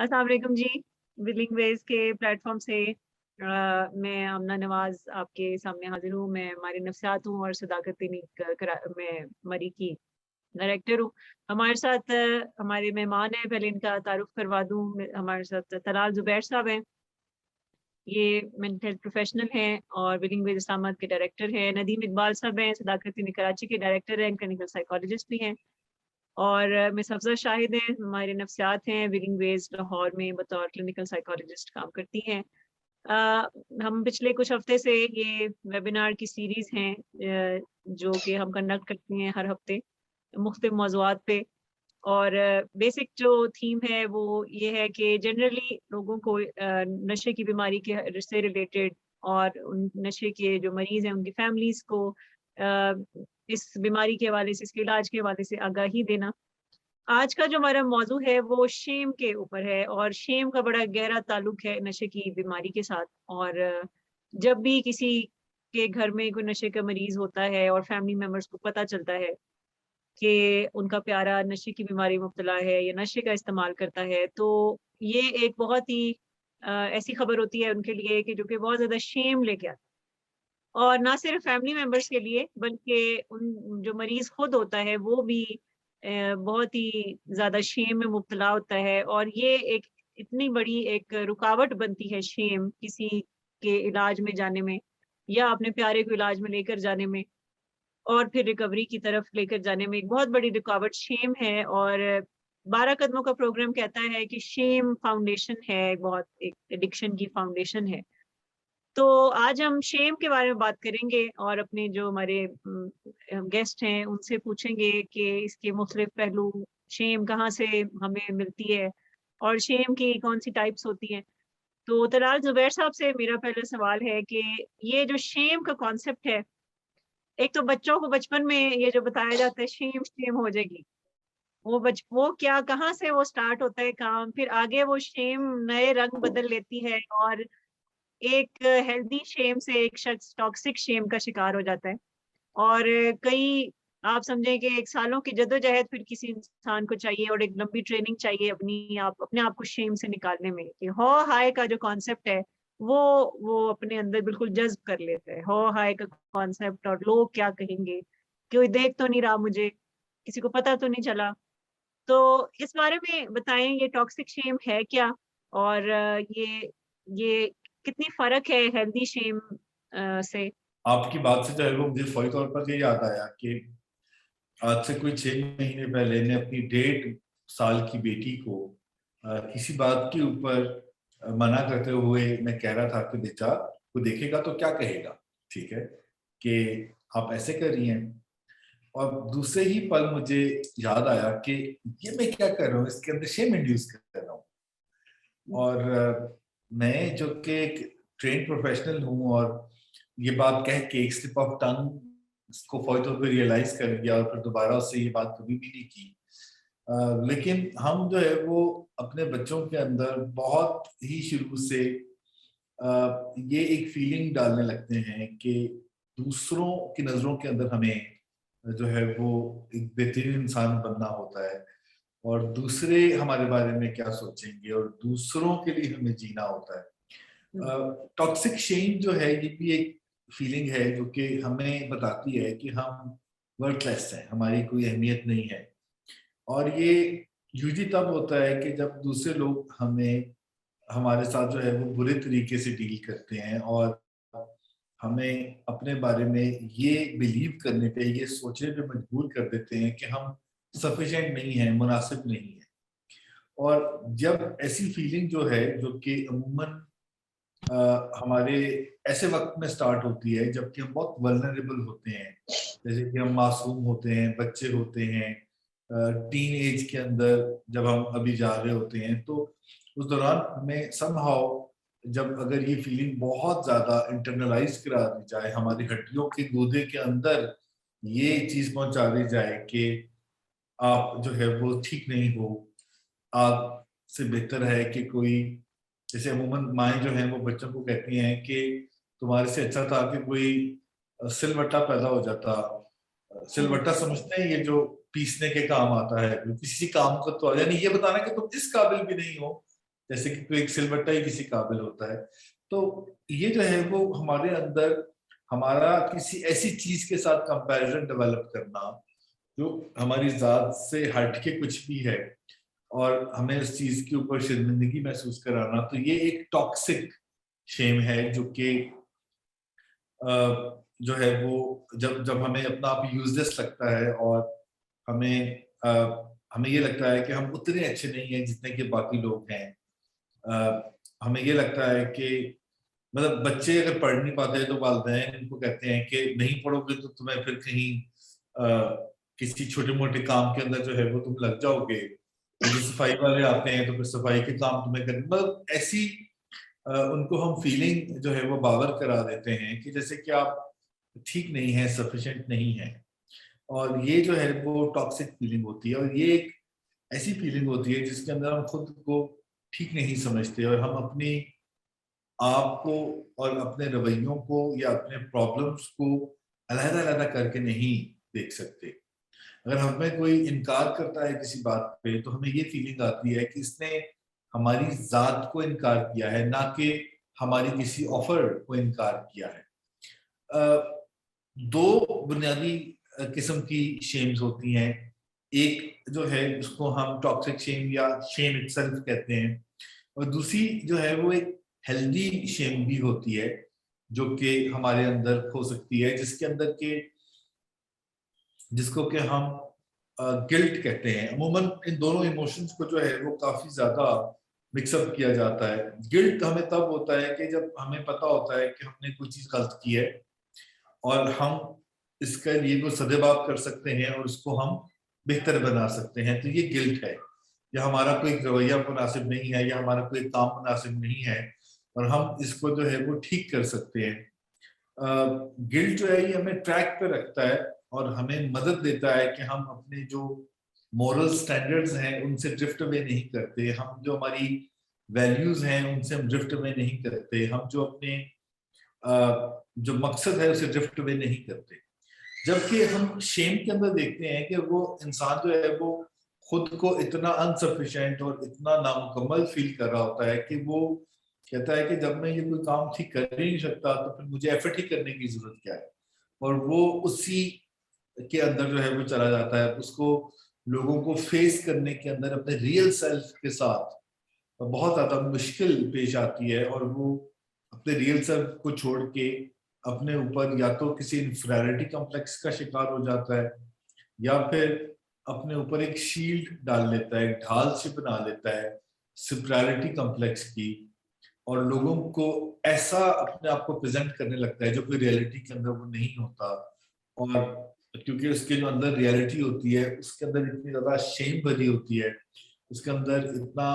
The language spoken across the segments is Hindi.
अस्सलाम वालेकुम जी। विलिंग वेज के प्लेटफॉर्म से मैं आमना नवाज आपके सामने हाजिर हूँ। मैं हमारी नफ्सियात हूँ और सदाकत मैं मरी की डायरेक्टर हूँ। हमारे साथ हमारे मेहमान हैं, पहले इनका तारुफ करवा दूँ। हमारे साथ तलाल जुबैर साहब हैं, ये मेंटल हेल्थ प्रोफेशनल हैं और विलिंग वेज इस्लामाबाद के डायरेक्टर हैं। नदीम इकबाल साहब हैं, सदाकत कराची के डायरेक्टर हैं, क्लिनिकल साइकोलॉजिस्ट भी हैं। और मिस अफ़ज़ल शाहिद हैं, हमारे नफ्सियात हैं, विलिंग वेज लाहौर में बतौर क्लिनिकल साइकोलॉजिस्ट काम करती हैं। अ, हम पिछले कुछ हफ्ते से ये वेबिनार की सीरीज़ हैं जो कि हम कंडक्ट करते हैं हर हफ्ते मुख्तलिफ मौज़ूआत पे। और बेसिक जो थीम है वो ये है कि जनरली लोगों को नशे की बीमारी के से रिलेटेड और उन नशे के जो मरीज़ हैं उनकी फैमिलीज़ को इस बीमारी के हवाले से, इसके इलाज के हवाले से आगाही देना। आज का जो हमारा मौज़ू है वो शेम के ऊपर है और शेम का बड़ा गहरा ताल्लुक है नशे की बीमारी के साथ। और जब भी किसी के घर में कोई नशे का मरीज़ होता है और फैमिली मेंबर्स को पता चलता है कि उनका प्यारा नशे की बीमारी में मुब्तला है या नशे का इस्तेमाल करता है, तो ये एक बहुत ही ऐसी खबर होती है उनके लिए कि जो कि बहुत ज़्यादा शेम लेके आती है। और ना सिर्फ फैमिली मेंबर्स के लिए बल्कि उन जो मरीज़ खुद होता है वो भी बहुत ही ज़्यादा शेम में मुब्तला होता है और ये एक इतनी बड़ी एक रुकावट बनती है शेम किसी के इलाज में जाने में या अपने प्यारे को इलाज में लेकर जाने में और फिर रिकवरी की तरफ लेकर जाने में एक बहुत बड़ी रुकावट शेम है। और 12 कदमों का प्रोग्राम कहता है कि शेम फाउंडेशन है, बहुत एक एडिक्शन की फाउंडेशन है। तो आज हम शेम के बारे में बात करेंगे और अपने जो हमारे गेस्ट हैं उनसे पूछेंगे कि इसके मुख्तलिफ पहलू, शेम कहाँ से हमें मिलती है और शेम की कौन-सी टाइप्स होती हैं। तो तलाल ज़ुबैर साहब से मेरा पहला सवाल है कि ये जो शेम का कॉन्सेप्ट है, एक तो बच्चों को बचपन में ये जो बताया जाता है शेम शेम हो जाएगी, वो क्या कहाँ से वो स्टार्ट होता है काम, फिर आगे वो शेम नए रंग बदल लेती है और एक हेल्दी शेम से एक शख्स टॉक्सिक शेम का शिकार हो जाता है। और कई आप समझें कि 1 सालों की जद्दोजहद फिर किसी इंसान को चाहिए और एक लंबी ट्रेनिंग चाहिए अपने आप को शेम से निकालने में कि हौ-हाय का जो कॉन्सेप्ट है, वो अपने अंदर बिल्कुल जज़्ब कर लेता है। हौ-हाय का कॉन्सेप्ट और लोग क्या कहेंगे? कोई देख तो नहीं रहा मुझे, किसी को पता तो नहीं चला। तो इस बारे में बताएँ ये टॉक्सिक शेम है क्या? और ये कितनी फ़र्क है हेल्दी शेम से? आपकी बात से जो है वो मुझे फौरी तौर पर ये याद आया कि आज से कोई 6 महीने पहले मैं अपनी 1.5 साल की बेटी को किसी बात के ऊपर मना करते हुए मैं कह रहा था कि बेटा वो देखेगा तो क्या कहेगा, ठीक है? कि आप ऐसे कर रही हैं। और दूसरे ही पल मुझे याद आया कि ये मैं क्या कर रहा हूँ, इसके अंदर शेम इंड्यूस कर रहा हूँ। और मैं जो कि एक ट्रेन्ड प्रोफेशनल हूँ और ये बात कह के एक स्लिप ऑफ टंग इसको फौरी तौर पे रियलाइज कर लिया और फिर दोबारा उससे ये बात कभी भी नहीं की। लेकिन हम जो है वो अपने बच्चों के अंदर बहुत ही शुरू से ये एक फीलिंग डालने लगते हैं कि दूसरों की नज़रों के अंदर हमें जो है वो एक बेहतरीन इंसान बनना होता है और दूसरे हमारे बारे में क्या सोचेंगे और दूसरों के लिए हमें जीना होता है। हुँ, टॉक्सिक शेम जो है ये भी एक फीलिंग है जो कि हमें बताती है कि हम वर्थलेस हैं, हमारी कोई अहमियत नहीं है। और ये यूजुअली तब होता है कि जब दूसरे लोग हमें हमारे साथ जो है वो बुरे तरीके से डील करते हैं और हमें अपने बारे में ये बिलीव करने पे, ये सोचने पे मजबूर कर देते हैं कि हम सफिशिएंट नहीं हैं, मुनासिब नहीं है। और जब ऐसी फीलिंग जो है जो कि अमूमन हमारे ऐसे वक्त में स्टार्ट होती है जबकि हम बहुत वल्नरेबल होते हैं, जैसे कि हम मासूम होते हैं, बच्चे होते हैं, टीन एज के अंदर जब हम अभी जा रहे होते हैं, तो उस दौरान हमें समहाउ जब अगर ये फीलिंग बहुत ज्यादा इंटरनलाइज करा दी जाए, हमारी हड्डियों के गूदे के अंदर ये चीज पहुंचा दी जाए कि आप जो है वो ठीक नहीं हो, आपसे बेहतर है कि कोई, जैसे अमूमन माएँ जो हैं वो बच्चों को कहती हैं कि तुम्हारे से अच्छा था कि कोई सिलवट्टा पैदा हो जाता। हुँ, सिलवट्टा समझते हैं ये जो पीसने के काम आता है, किसी काम का तो यानी ये बताना कि तुम इस काबिल भी नहीं हो जैसे कि कोई एक सिलबट्टा ही किसी काबिल होता है। तो ये जो है वो हमारे अंदर हमारा किसी ऐसी चीज के साथ कंपैरिजन डेवलप करना जो हमारी जात से हटके कुछ भी है और हमें उस चीज के ऊपर शर्मिंदगी महसूस कराना, तो ये एक टॉक्सिक शेम है जो कि जो है वो जब जब हमें अपना आप यूजलेस लगता है और हमें हमें ये लगता है कि हम उतने अच्छे नहीं हैं जितने कि बाकी लोग हैं। हमें ये लगता है कि मतलब बच्चे अगर पढ़ नहीं पाते हैं तो वालिदैन उनको कहते हैं कि नहीं पढ़ोगे तो तुम्हें फिर कहीं किसी छोटे मोटे काम के अंदर जो है वो तुम लग जाओगे, और जो सफाई वाले आते हैं तो फिर सफाई के काम तुम्हें करने, मतलब ऐसी उनको हम फीलिंग जो है वो बावर करा देते हैं कि जैसे कि आप ठीक नहीं है, सफिशिएंट नहीं है। और ये जो है वो टॉक्सिक फीलिंग होती है, और ये एक ऐसी फीलिंग होती है जिसके अंदर हम खुद को ठीक नहीं समझते और हम अपनी आप को और अपने रवैयों को या अपने प्रॉब्लम्स को अलग-अलग करके नहीं देख सकते। अगर हमें कोई इनकार करता है किसी बात पे तो हमें ये फीलिंग आती है कि इसने हमारी ज़ात को इनकार किया है, ना कि हमारी किसी ऑफर को इनकार किया है। दो बुनियादी किस्म की शेम्स होती हैं। एक जो है उसको हम टॉक्सिक शेम या शेम इटसेल्फ कहते हैं, और दूसरी जो है वो एक हेल्दी शेम भी होती है जो कि हमारे अंदर हो सकती है, जिसके अंदर के जिसको कि हम गिल्ट कहते हैं। अमूमन इन दोनों इमोशंस को जो है वो काफी ज्यादा मिक्सअप किया जाता है। गिल्ट हमें तब होता है कि जब हमें पता होता है कि हमने कोई चीज गलत की है और हम इसके लिए को सदेबाप कर सकते हैं और उसको हम बेहतर बना सकते हैं, तो ये गिल्ट है। या हमारा कोई रवैया मुनासिब नहीं है या हमारा कोई काम मुनासिब नहीं है और हम इसको जो है वो ठीक कर सकते हैं। गिल्ट जो है ये हमें ट्रैक पे रखता है और हमें मदद देता है कि हम अपने जो मॉरल स्टैंडर्ड्स हैं उनसे ड्रिफ्ट अवे नहीं करते, हम जो हमारी वैल्यूज हैं उनसे हम ड्रिफ्ट अवे नहीं करते, हम जो अपने जो मकसद है उसे ड्रिफ्ट अवे नहीं करते। जबकि हम शेम के अंदर देखते हैं कि वो इंसान जो है वो खुद को इतना अनसफिशिएंट और इतना नामुकम्मल फील कर रहा होता है कि वो कहता है कि जब मैं ये कोई काम ठीक कर ही नहीं सकता तो फिर मुझे एफर्ट ही करने की जरूरत क्या है, और वो उसी के अंदर जो है वो चला जाता है। उसको लोगों को फेस करने के अंदर अपने रियल सेल्फ के साथ बहुत ज्यादा मुश्किल पेश आती है और वो अपने रियल सेल्फ को छोड़ के अपने ऊपर या तो किसी इन्फीरियरिटी कॉम्प्लेक्स का शिकार हो जाता है या फिर अपने ऊपर एक शील्ड डाल लेता है, ढाल से बना लेता है सुपीरियरिटी कॉम्प्लेक्स की, और लोगों को ऐसा अपने आप को प्रेजेंट करने लगता है जो कोई रियलिटी के अंदर वो नहीं होता। और क्योंकि उसके जो अंदर रियलिटी होती है उसके अंदर इतनी ज्यादा शेम भरी होती है, उसके अंदर इतना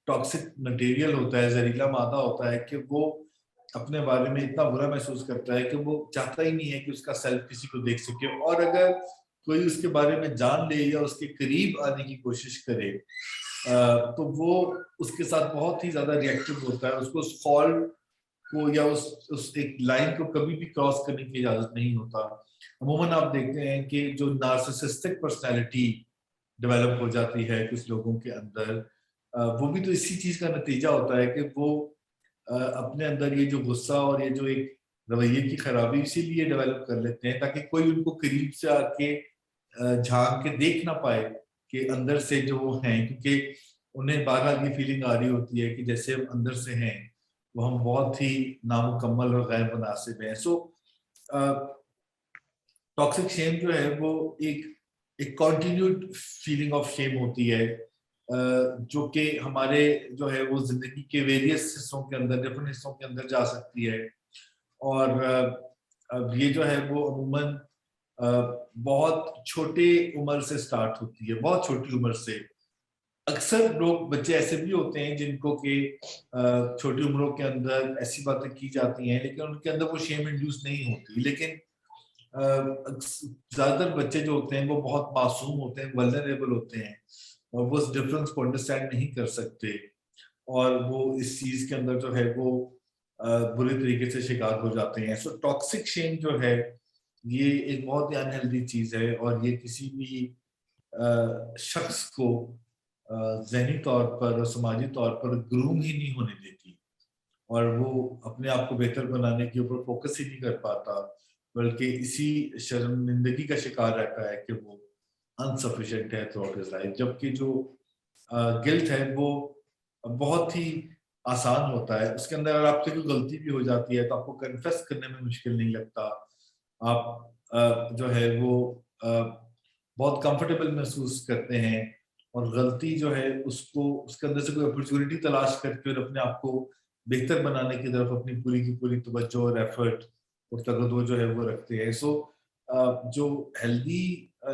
टॉक्सिक मटेरियल होता है, जहरीला मादा होता है कि वो अपने बारे में इतना बुरा महसूस करता है कि वो चाहता ही नहीं है कि उसका सेल्फ किसी को देख सके, और अगर कोई उसके बारे में जान ले या उसके करीब आने की कोशिश करे तो वो उसके साथ बहुत ही ज्यादा रिएक्टिव होता है। उसको उस फॉल्ट को या उस एक लाइन को कभी भी क्रॉस करने की इजाजत नहीं होता। अमूमन आप देखते हैं कि जो नार्सिसिस्टिक पर्सनैलिटी डेवलप हो जाती है कुछ लोगों के अंदर, वो भी तो इसी चीज का नतीजा होता है कि वो अपने अंदर ये जो गुस्सा और ये जो एक रवैये की खराबी इसीलिए डेवलप कर लेते हैं ताकि कोई उनको करीब से आके झांक के देख ना पाए कि अंदर से जो वो हैं, क्योंकि उन्हें बार-बार ये फीलिंग आ रही होती है कि जैसे हम अंदर से हैं वो हम बहुत ही नामुकम्मल और गैर मुनासिब हैं। सो टॉक्सिक शेम जो है वो एक कॉन्टिन्यूड फीलिंग ऑफ शेम होती है जो कि हमारे जो है वो जिंदगी के वेरियस हिस्सों के अंदर, डिफरेंट हिस्सों के अंदर जा सकती है। और अब ये जो है वो अमूमन बहुत छोटे उम्र से स्टार्ट होती है, बहुत छोटी उम्र से। अक्सर लोग बच्चे ऐसे भी होते हैं जिनको कि छोटी उम्रों के अंदर ऐसी बातें की जाती हैं लेकिन उनके अंदर वो शेम इंड्यूस नहीं होती। लेकिन ज्यादातर बच्चे जो होते हैं वो बहुत मासूम होते हैं, वल्नरेबल होते हैं और वो उस डिफरेंस को अंडरस्टैंड नहीं कर सकते और वो इस चीज के अंदर जो है वो बुरे तरीके से शिकार हो जाते हैं। सो टॉक्सिक शेम जो है ये एक बहुत ही अनहेल्दी चीज है और ये किसी भी शख्स को ज़हनी तौर पर और समाजी तौर पर ग्रूम ही नहीं होने देती, और वो अपने आप को बेहतर बनाने के ऊपर फोकस ही नहीं कर पाता, बल्कि इसी शर्मिंदगी का शिकार रहता है कि वो अनसफिशिएंट है थ्रू आउट हिज लाइफ। जबकि जो गिल्ट है वो बहुत ही आसान होता है, उसके अंदर अगर आपसे कोई गलती भी हो जाती है तो आपको कन्फेस करने में मुश्किल नहीं लगता। आप जो है वो बहुत कंफर्टेबल महसूस करते हैं, और गलती जो है उसको उसके अंदर से कोई अपॉर्चुनिटी तलाश करके और अपने आप को बेहतर बनाने की तरफ अपनी पूरी की पूरी तवज्जो और एफर्ट और तगदो जो है वो रखते हैं। सो जो हेल्दी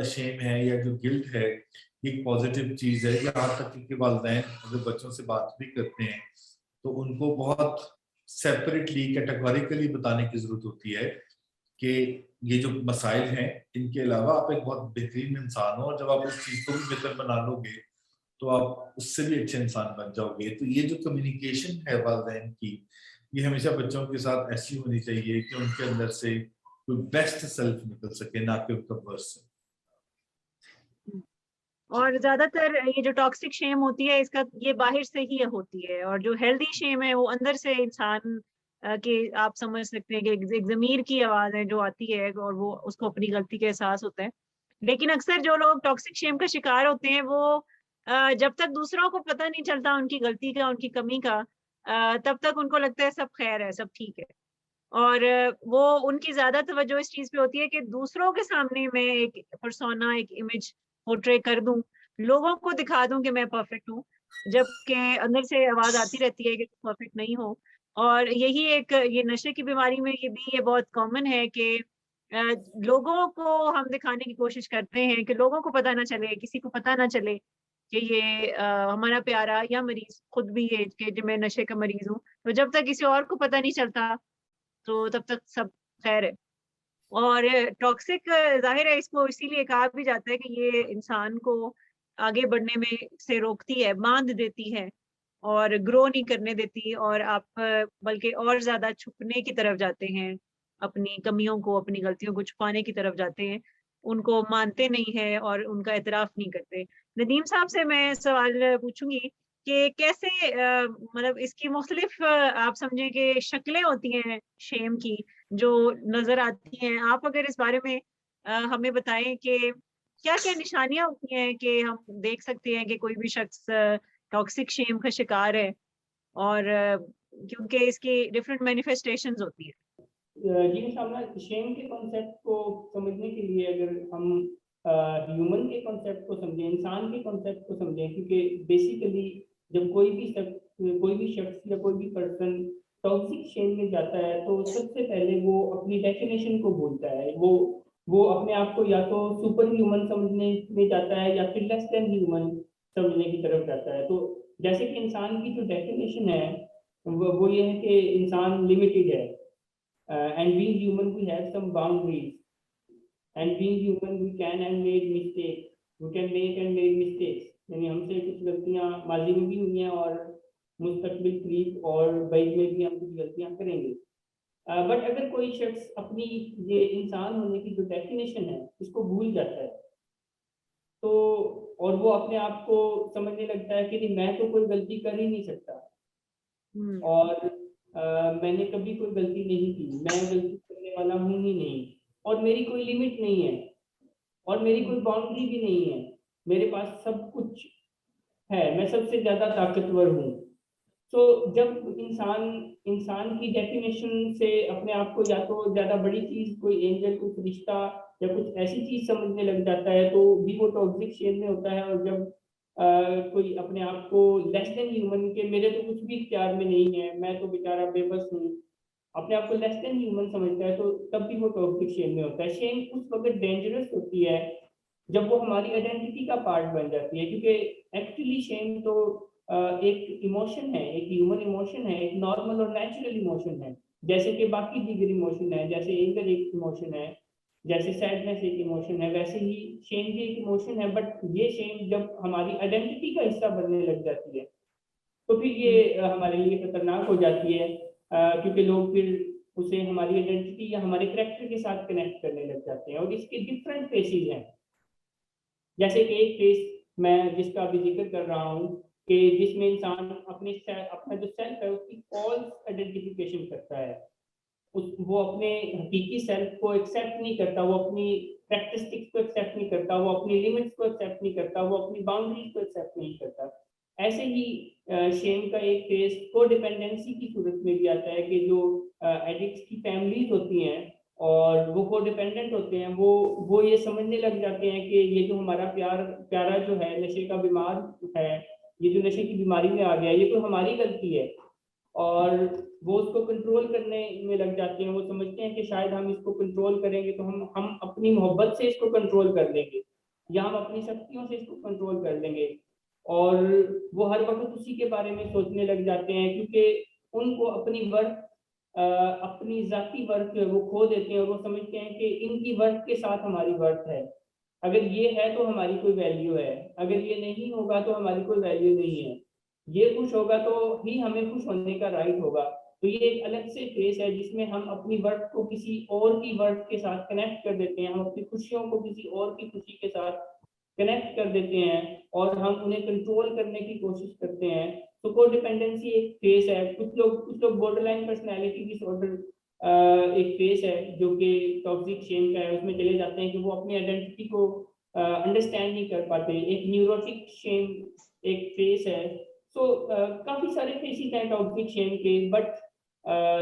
शेम है या जो गिल्ट है, ये एक पॉजिटिव चीज है। यहाँ तक कि वालिदैन अगर बच्चों से बात भी करते हैं तो उनको बहुत सेपरेटली कैटेगोरिकली बताने की जरूरत होती है कि ये जो मसाइल हैं इनके अलावा आप एक बहुत बेहतरीन इंसान हो, और जब आप उस चीज को भी बेहतर बना लोगे तो आप उससे भी अच्छे इंसान बन जाओगे। तो ये जो कम्युनिकेशन है वालिदैन की, ये हमेशा बच्चों के साथ ऐसी होनी चाहिए कि उनके अंदर से कोई बेस्ट सेल्फ निकल सके, ना कि उनका वर्स्ट। और ज्यादातर ये जो टॉक्सिक शेम होती है इसका ये बाहर से ही होती है, और जो हेल्दी शेम है वो अंदर से इंसान के आप समझ सकते हैं कि एक जमीर की आवाज है जो आती है और वो उसको अपनी गलती का एहसास होता है। लेकिन अक्सर जो लोग टॉक्सिक शेम का शिकार होते हैं वो जब तक दूसरों को पता नहीं चलता उनकी गलती का, उनकी कमी का, तब तक उनको लगता है सब खैर है, सब ठीक है। और वो उनकी ज्यादा तवज्जो इस चीज पे होती है कि दूसरों के सामने मैं एक पर्सोना, एक इमेज पोर्ट्रे कर दूं, लोगों को दिखा दूं कि मैं परफेक्ट हूँ, जबकि अंदर से आवाज आती रहती है कि तुम परफेक्ट नहीं हो। और यही एक ये नशे की बीमारी में ये बहुत कॉमन है कि अ, लोगों को हम दिखाने की कोशिश करते हैं कि लोगों को पता ना चले, किसी को पता ना चले कि ये हमारा प्यारा या मरीज खुद भी है कि जो मैं नशे का मरीज हूँ। तो जब तक किसी और को पता नहीं चलता तो तब तक सब खैर है। और टॉक्सिक जाहिर है इसको इसीलिए कहा भी जाता है कि ये इंसान को आगे बढ़ने में से रोकती है, बांध देती है और ग्रो नहीं करने देती, और आप बल्कि और ज्यादा छुपने की तरफ जाते हैं, अपनी कमियों को, अपनी गलतियों को छुपाने की तरफ जाते हैं, उनको मानते नहीं है और उनका एतराफ नहीं करते। नदीम साहब से मैं सवाल पूछूंगी कि कैसे मतलब इसकी मुख्तलिफ आप समझें कि शक्लें होती हैं शेम की जो नजर आती हैं। आप अगर इस बारे में हमें बताएं कि क्या क्या निशानियां होती हैं कि हम देख सकते हैं कि कोई भी शख्स टॉक्सिक शेम का शिकार है, और क्योंकि इसकी डिफरेंट मैनिफेस्टेशंस होती है। जी सामना शेम के कॉन्सेप्ट को समझने के लिए अगर हम ह्यूमन के कॉन्सेप्ट को समझें, इंसान के कॉन्सेप्ट को समझें, क्योंकि बेसिकली जब कोई भी शख्स या कोई भी पर्सन टॉक्सिक शेम में जाता है तो सबसे पहले वो अपनी डेफिनेशन को भूलता है। वो अपने आप को या तो सुपर ह्यूमन समझने में जाता है या फिर लेस देन ह्यूमन समझने की तरफ जाता है। तो जैसे कि इंसान की जो डेफिनेशन है वो ये है कि इंसान लिमिटेड है, and being human we have some boundaries, and being human we can and made mistakes, we can make and made mistakes, यानी हमसे कुछ गलतियां माजी में भी हुई हैं और मुस्तकबिल करीब और बाद में भी हम कुछ गलतियां करेंगे। बट अगर कोई शख्स अपनी ये इंसान होने की जो डेफिनेशन है इसको भूल जाता है तो और वो अपने आप को समझने लगता है कि नहीं मैं तो कोई गलती कर ही नहीं सकता, और मैंने कभी कोई गलती नहीं की, मैं गलती करने वाला हूँ ही नहीं, और मेरी कोई लिमिट नहीं है और मेरी कोई बाउंड्री भी नहीं है, मेरे पास सब कुछ है, मैं सबसे ज्यादा ताकतवर हूँ। तो जब इंसान इंसान की डेफिनेशन से अपने आप को या तो ज्यादा बड़ी चीज, कोई एंजल, कोई फरिश्ता या कुछ ऐसी चीज समझने लग जाता है तो भी वो टॉक्सिक शेम में होता है। और जब कोई अपने आप को लेस देन ह्यूमन के मेरे तो कुछ भी इख्तियार में नहीं है, मैं तो बेचारा बेबस हूँ, अपने आप को लेस देन ह्यूमन समझता है तो तब भी वो टॉक्सिक शेम में होता है। शेम उस वक्त डेंजरस होती है जब वो हमारी आइडेंटिटी का पार्ट बन जाती है, क्योंकि एक्चुअली शेम तो एक इमोशन है, एक ह्यूमन इमोशन है, एक नॉर्मल और नेचुरल इमोशन है, जैसे कि बाकी दीगर इमोशन है, जैसे एंगर एक इमोशन है, जैसे सैडनेस एक इमोशन है, वैसे ही शेम भी एक इमोशन है। बट ये शेम जब हमारी आइडेंटिटी का हिस्सा बनने लग जाती है तो फिर ये हमारे लिए खतरनाक हो जाती है, क्योंकि लोग फिर उसे हमारी आइडेंटिटी या हमारे करेक्टर के साथ कनेक्ट करने लग जाते हैं। और इसके डिफरेंट फेसेस हैं, जैसे कि एक फेस मैं जिसका अभी जिक्र कर रहा हूँ कि जिसमें इंसान अपना जो सेल्फ है उसकी फॉल्स आइडेंटिफिकेशन करता है, वो अपने हकीकी सेल्फ को एक्सेप्ट नहीं करता, वो अपनी प्रैक्टिस्टिक्स को एक्सेप्ट नहीं करता, वो अपनी लिमिट्स को एक्सेप्ट नहीं करता, वो अपनी बाउंड्रीज को एक्सेप्ट नहीं करता। ऐसे ही शेम का एक फेस को डिपेंडेंसी की सूरत में भी आता है कि जो एडिक्ट्स की फैमिलीज होती हैं और वो को डिपेंडेंट होते हैं, वो ये समझने लग जाते हैं कि ये जो हमारा प्यारा जो है नशे का बीमार है, ये जो नशे की बीमारी में आ गया, ये तो हमारी गलती है, और वो उसको कंट्रोल करने में लग जाते हैं। वो समझते हैं कि शायद हम इसको कंट्रोल करेंगे तो हम अपनी मोहब्बत से इसको कंट्रोल कर लेंगे, या हम अपनी शक्तियों से इसको कंट्रोल कर लेंगे, और वो हर वक्त उसी के बारे में सोचने लग जाते हैं, क्योंकि उनको अपनी वर्थ, अपनी जाती वर्थ जो है वो खो देते हैं, और वो समझते हैं कि इनकी वर्थ के साथ हमारी वर्थ है। अगर ये है तो हमारी कोई वैल्यू है, अगर ये नहीं होगा तो हमारी कोई वैल्यू नहीं है, ये खुश होगा तो ही हमें खुश होने का राइट होगा। तो ये एक अलग से फेस है जिसमें हम अपनी वर्थ को किसी और की वर्थ के साथ कनेक्ट कर देते हैं, हम अपनी खुशियों को किसी और की खुशी के साथ कनेक्ट कर देते हैं, और हम उन्हें कंट्रोल करने की कोशिश करते हैं। तो को डिपेंडेंसी एक फेस है। कुछ लोग बॉर्डरलाइन पर्सनैलिटी डिसऑर्डर एक फेस है जो कि टॉक्सिक शेम का है, उसमें चले जाते हैं कि वो अपनी आइडेंटिटी को अंडरस्टैंड नहीं कर पाते। एक न्यूरोटिक शेम एक फेस है। तो काफी सारे फेसेस हैं टॉक्सिक शेम के, बट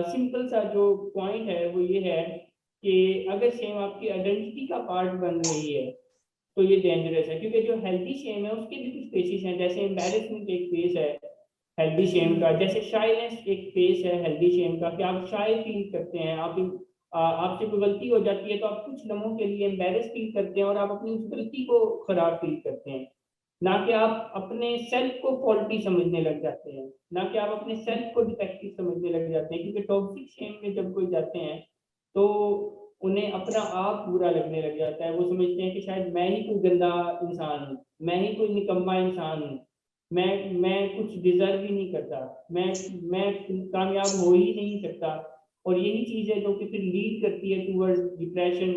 सिंपल सा जो पॉइंट है वो ये है कि अगर शेम आपकी आइडेंटिटी का पार्ट बन रही है तो ये डेंजरस है, क्योंकि जो हेल्दी शेम है उसके भी कुछ फेसेस हैं, जैसे एम्बैरेसमेंट एक फेस है हेल्दी शेम का, जैसे शाइनेस एक फेस है हेल्दी शेम का, कि आप शाय फील करते हैं, आपसे कोई गलती हो जाती है तो आप कुछ लम्हों के लिए एम्बैरेस फील करते हैं और आप अपनी उस गलती को खराब फील करते हैं, ना कि आप अपने सेल्फ को फॉल्टी समझने लग जाते हैं, ना कि आप अपने सेल्फ को डिफेक्टिव समझने लग जाते हैं। क्योंकि टॉक्सिक शेम में जब कोई जाते हैं तो उन्हें अपना आप बुरा लगने लग जाता है। वो समझते हैं कि शायद मैं ही कोई गंदा इंसान हूँ, मैं ही कोई निकम्मा इंसान हूँ, मैं कुछ डिजर्व ही नहीं करता, मैं कामयाब हो ही नहीं सकता। और यही चीज है जो कि फिर लीड करती है towards depression,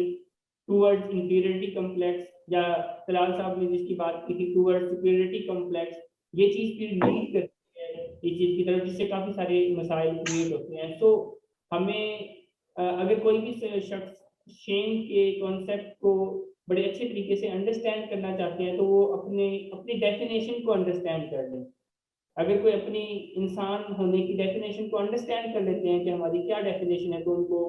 towards inferiority complex, या तलाल साहब ने जिसकी बात की थी टूवर्ड्स सुपीरियरिटी कम्प्लेक्स, ये चीज फिर लीड करती है इस चीज की तरफ, जिससे काफी सारे मसाइल क्रिएट होते हैं। तो हमें अगर कोई भी शख्स शेम के कॉन्सेप्ट को बड़े अच्छे तरीके से अंडरस्टैंड करना चाहते हैं तो वो अपने अपनी डेफिनेशन को अंडरस्टैंड कर लें। अगर कोई अपनी इंसान होने की डेफिनेशन को अंडरस्टैंड कर लेते हैं कि हमारी क्या डेफिनेशन है, तो उनको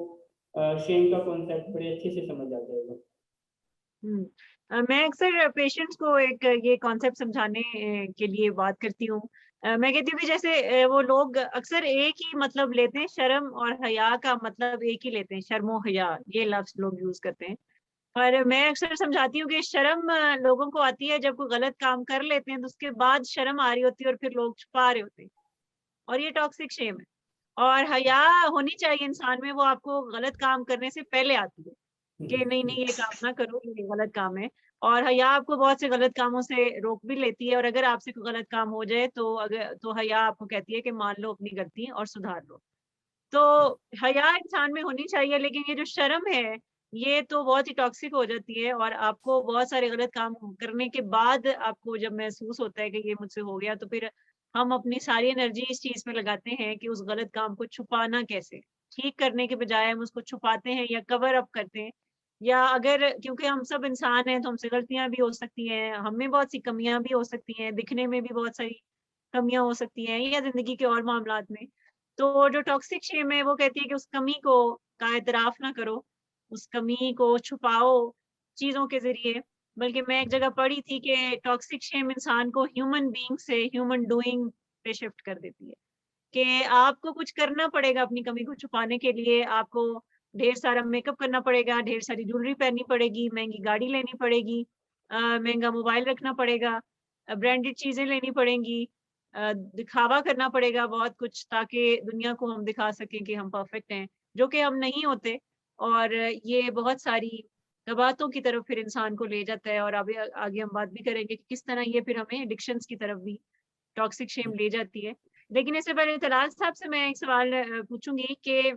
शेम का कॉन्सेप्ट बड़े अच्छे से समझ आ जाएगा। मैं अक्सर पेशेंट्स को एक ये कॉन्सेप्ट समझाने के लिए बात करती हूँ। मैं कहती हूँ कि जैसे वो लोग अक्सर एक ही मतलब लेते हैं, शर्म और हया का मतलब एक ही लेते हैं, शर्म और हया ये लफ्ज लोग यूज करते हैं। पर मैं अक्सर समझाती हूँ कि शर्म लोगों को आती है जब कोई गलत काम कर लेते हैं तो उसके बाद शर्म आ रही होती है और फिर लोग छुपा रहे होते हैं, और ये टॉक्सिक शेम है। और हया होनी चाहिए इंसान में, वो आपको गलत काम करने से पहले आती है कि नहीं नहीं ये काम ना करो, ये गलत काम है। और हया आपको बहुत से गलत कामों से रोक भी लेती है, और अगर आपसे कोई गलत काम हो जाए तो हया आपको कहती है कि मान लो अपनी गलती और सुधार लो। तो हया इंसान में होनी चाहिए, लेकिन ये जो शर्म है ये तो बहुत ही टॉक्सिक हो जाती है, और आपको बहुत सारे गलत काम करने के बाद आपको जब महसूस होता है कि ये मुझसे हो गया, तो फिर हम अपनी सारी एनर्जी इस चीज में लगाते हैं कि उस गलत काम को छुपाना कैसे, ठीक करने के बजाय हम उसको छुपाते हैं या कवर अप करते हैं। या अगर क्योंकि हम सब इंसान हैं तो हमसे गलतियां भी हो सकती हैं, हमें बहुत सी कमियां भी हो सकती हैं, दिखने में भी बहुत सारी कमियां हो सकती हैं, या जिंदगी के और मामलात में। तो जो टॉक्सिक शेम है वो कहती है कि उस कमी को का एतराफ ना करो, उस कमी को छुपाओ चीजों के जरिए। बल्कि मैं एक जगह पढ़ी थी कि टॉक्सिक शेम इंसान को ह्यूमन बीइंग से ह्यूमन डूइंग पे शिफ्ट कर देती है, कि आपको कुछ करना पड़ेगा अपनी कमी को छुपाने के लिए। आपको ढेर सारा मेकअप करना पड़ेगा, ढेर सारी ज्वेलरी पहननी पड़ेगी, महंगी गाड़ी लेनी पड़ेगी, महंगा मोबाइल रखना पड़ेगा, ब्रांडेड चीजें लेनी पड़ेंगी, दिखावा करना पड़ेगा बहुत कुछ, ताकि दुनिया को हम दिखा सकें कि हम परफेक्ट हैं, जो कि हम नहीं होते। और ये बहुत सारी कबातों की तरफ फिर इंसान को ले जाता है, और अभी आगे हम बात भी करेंगे कि किस तरह ये फिर हमें एडिक्शंस की तरफ भी टॉक्सिक शेम ले जाती है। लेकिन इससे पहले तलाल साहब से मैं एक सवाल पूछूंगी कि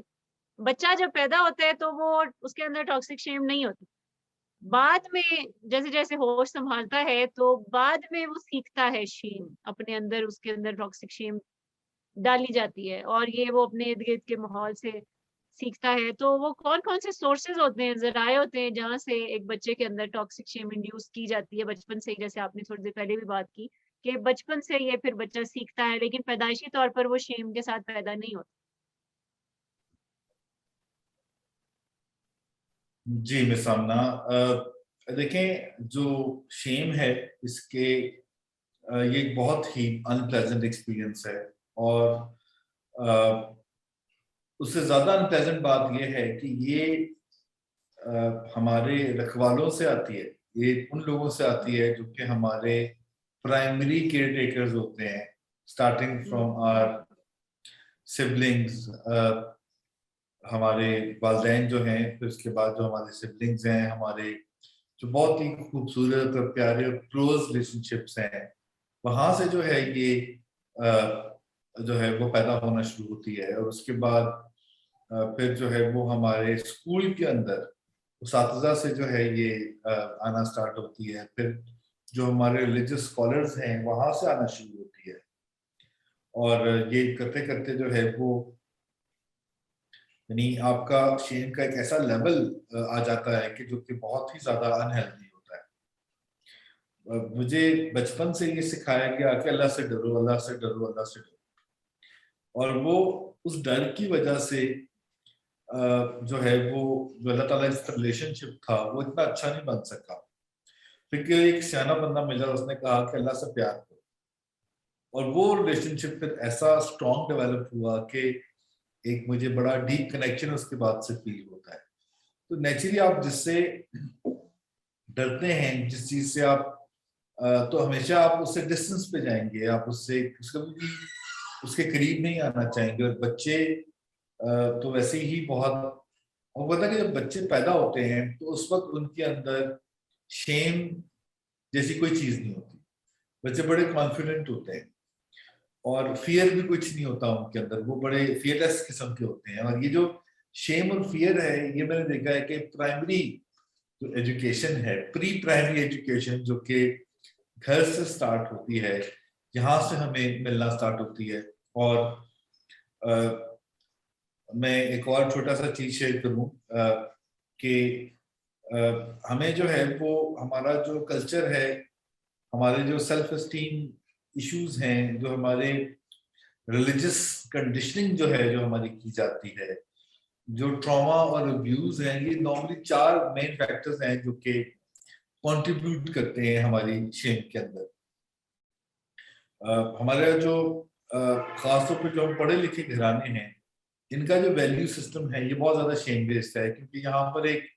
बच्चा जब पैदा होता है तो वो उसके अंदर टॉक्सिक शेम नहीं होती, बाद में जैसे जैसे होश संभालता है तो बाद में वो सीखता है शेम, अपने अंदर उसके अंदर टॉक्सिक शेम डाली जाती है और ये वो अपने इर्द-गिर्द के माहौल से सीखता है। तो वो कौन-कौन से सोर्सेज़ होते हैं, ज़राए होते हैं जहाँ से एक बच्चे के अंदर टॉक्सिक शेम इंड्यूस की जाती है बचपन से ही, जैसे आपने थोड़ी देर पहले भी बात की कि बचपन से ये फिर बच्चा सीखता है लेकिन पैदाइशी तौर पर वो शेम के साथ पैदा नहीं होता। जी मिस आमना, देखें जो शेम है इसके ये एक बहुत ही अनप्लेजेंट एक्सपीरियंस है और अ, उससे ज्यादा अनप्लेजेंट बात ये है कि ये हमारे रखवालों से आती है, ये उन लोगों से आती है जो कि हमारे प्राइमरी केयर टेकर्स होते हैं, स्टार्टिंग फ्रॉम आवर सिबलिंग्स, हमारे वालिदैन जो हैं, फिर उसके बाद जो हमारे सिबलिंग्स हैं, हमारे जो बहुत ही खूबसूरत और प्यारे और क्लोज रिलेशनशिप्स हैं, वहां से जो है ये जो है वो पैदा होना शुरू होती है। और उसके बाद फिर जो है वो हमारे स्कूल के अंदर उसातिज़ा से जो है ये आना स्टार्ट होती है, फिर जो हमारे रिलीजियस स्कॉलर्स हैं वहां से आना शुरू होती है। और ये करते करते जो है वो यानी आपका शेम का एक ऐसा लेवल आ जाता है कि जो कि बहुत ही ज्यादा अनहेल्दी होता है। मुझे बचपन से ये सिखाया गया कि अल्लाह से डरो, अल्लाह से डरो, अल्लाह से डरो, और वो उस डर की वजह से जो है वो जो अल्लाह ताला का रिलेशनशिप था वो इतना अच्छा नहीं बन सका। फिर एक सियाना बंदा मिला, उसने कहा कि अल्लाह से प्यार करो, और वो रिलेशनशिप फिर ऐसा स्ट्रॉन्ग डेवलप हुआ कि एक मुझे बड़ा डीप कनेक्शन उसके बाद से फील होता है। तो नेचुरली आप जिससे डरते हैं, जिस चीज से आप तो हमेशा आप उससे डिस्टेंस पे जाएंगे, आप उससे कभी भी उसके करीब नहीं आना चाहेंगे। और बच्चे तो वैसे ही बहुत, और पता है कि जब बच्चे पैदा होते हैं तो उस वक्त उनके अंदर शेम जैसी कोई चीज नहीं होती। बच्चे बड़े कॉन्फिडेंट होते हैं और फियर भी कुछ नहीं होता उनके अंदर, वो बड़े फियरलेस किस्म के होते हैं। और ये जो शेम और फियर है, ये मैंने देखा है कि प्राइमरी जो एजुकेशन है, प्री प्राइमरी एजुकेशन, जो कि घर से स्टार्ट होती है, यहाँ से हमें मिलना स्टार्ट होती है। और आ, मैं एक और छोटा सा चीज शेयर करूं कि हमें जो है वो हमारा जो कल्चर है, हमारे जो सेल्फ एस्टीम इश्यूज हैं, जो हमारे रिलीजियस कंडीशनिंग जो है जो हमारी की जाती है, जो ट्रॉमा और अब्यूज हैं, ये नॉर्मली 4 मेन फैक्टर्स हैं जो कि कंट्रीब्यूट करते हैं हमारी शेम के अंदर। हमारे जो खासतौर पे जो हम पढ़े लिखे घराने हैं, इनका जो वैल्यू सिस्टम है ये बहुत ज्यादा शेम बेस्ड है, क्योंकि यहाँ पर एक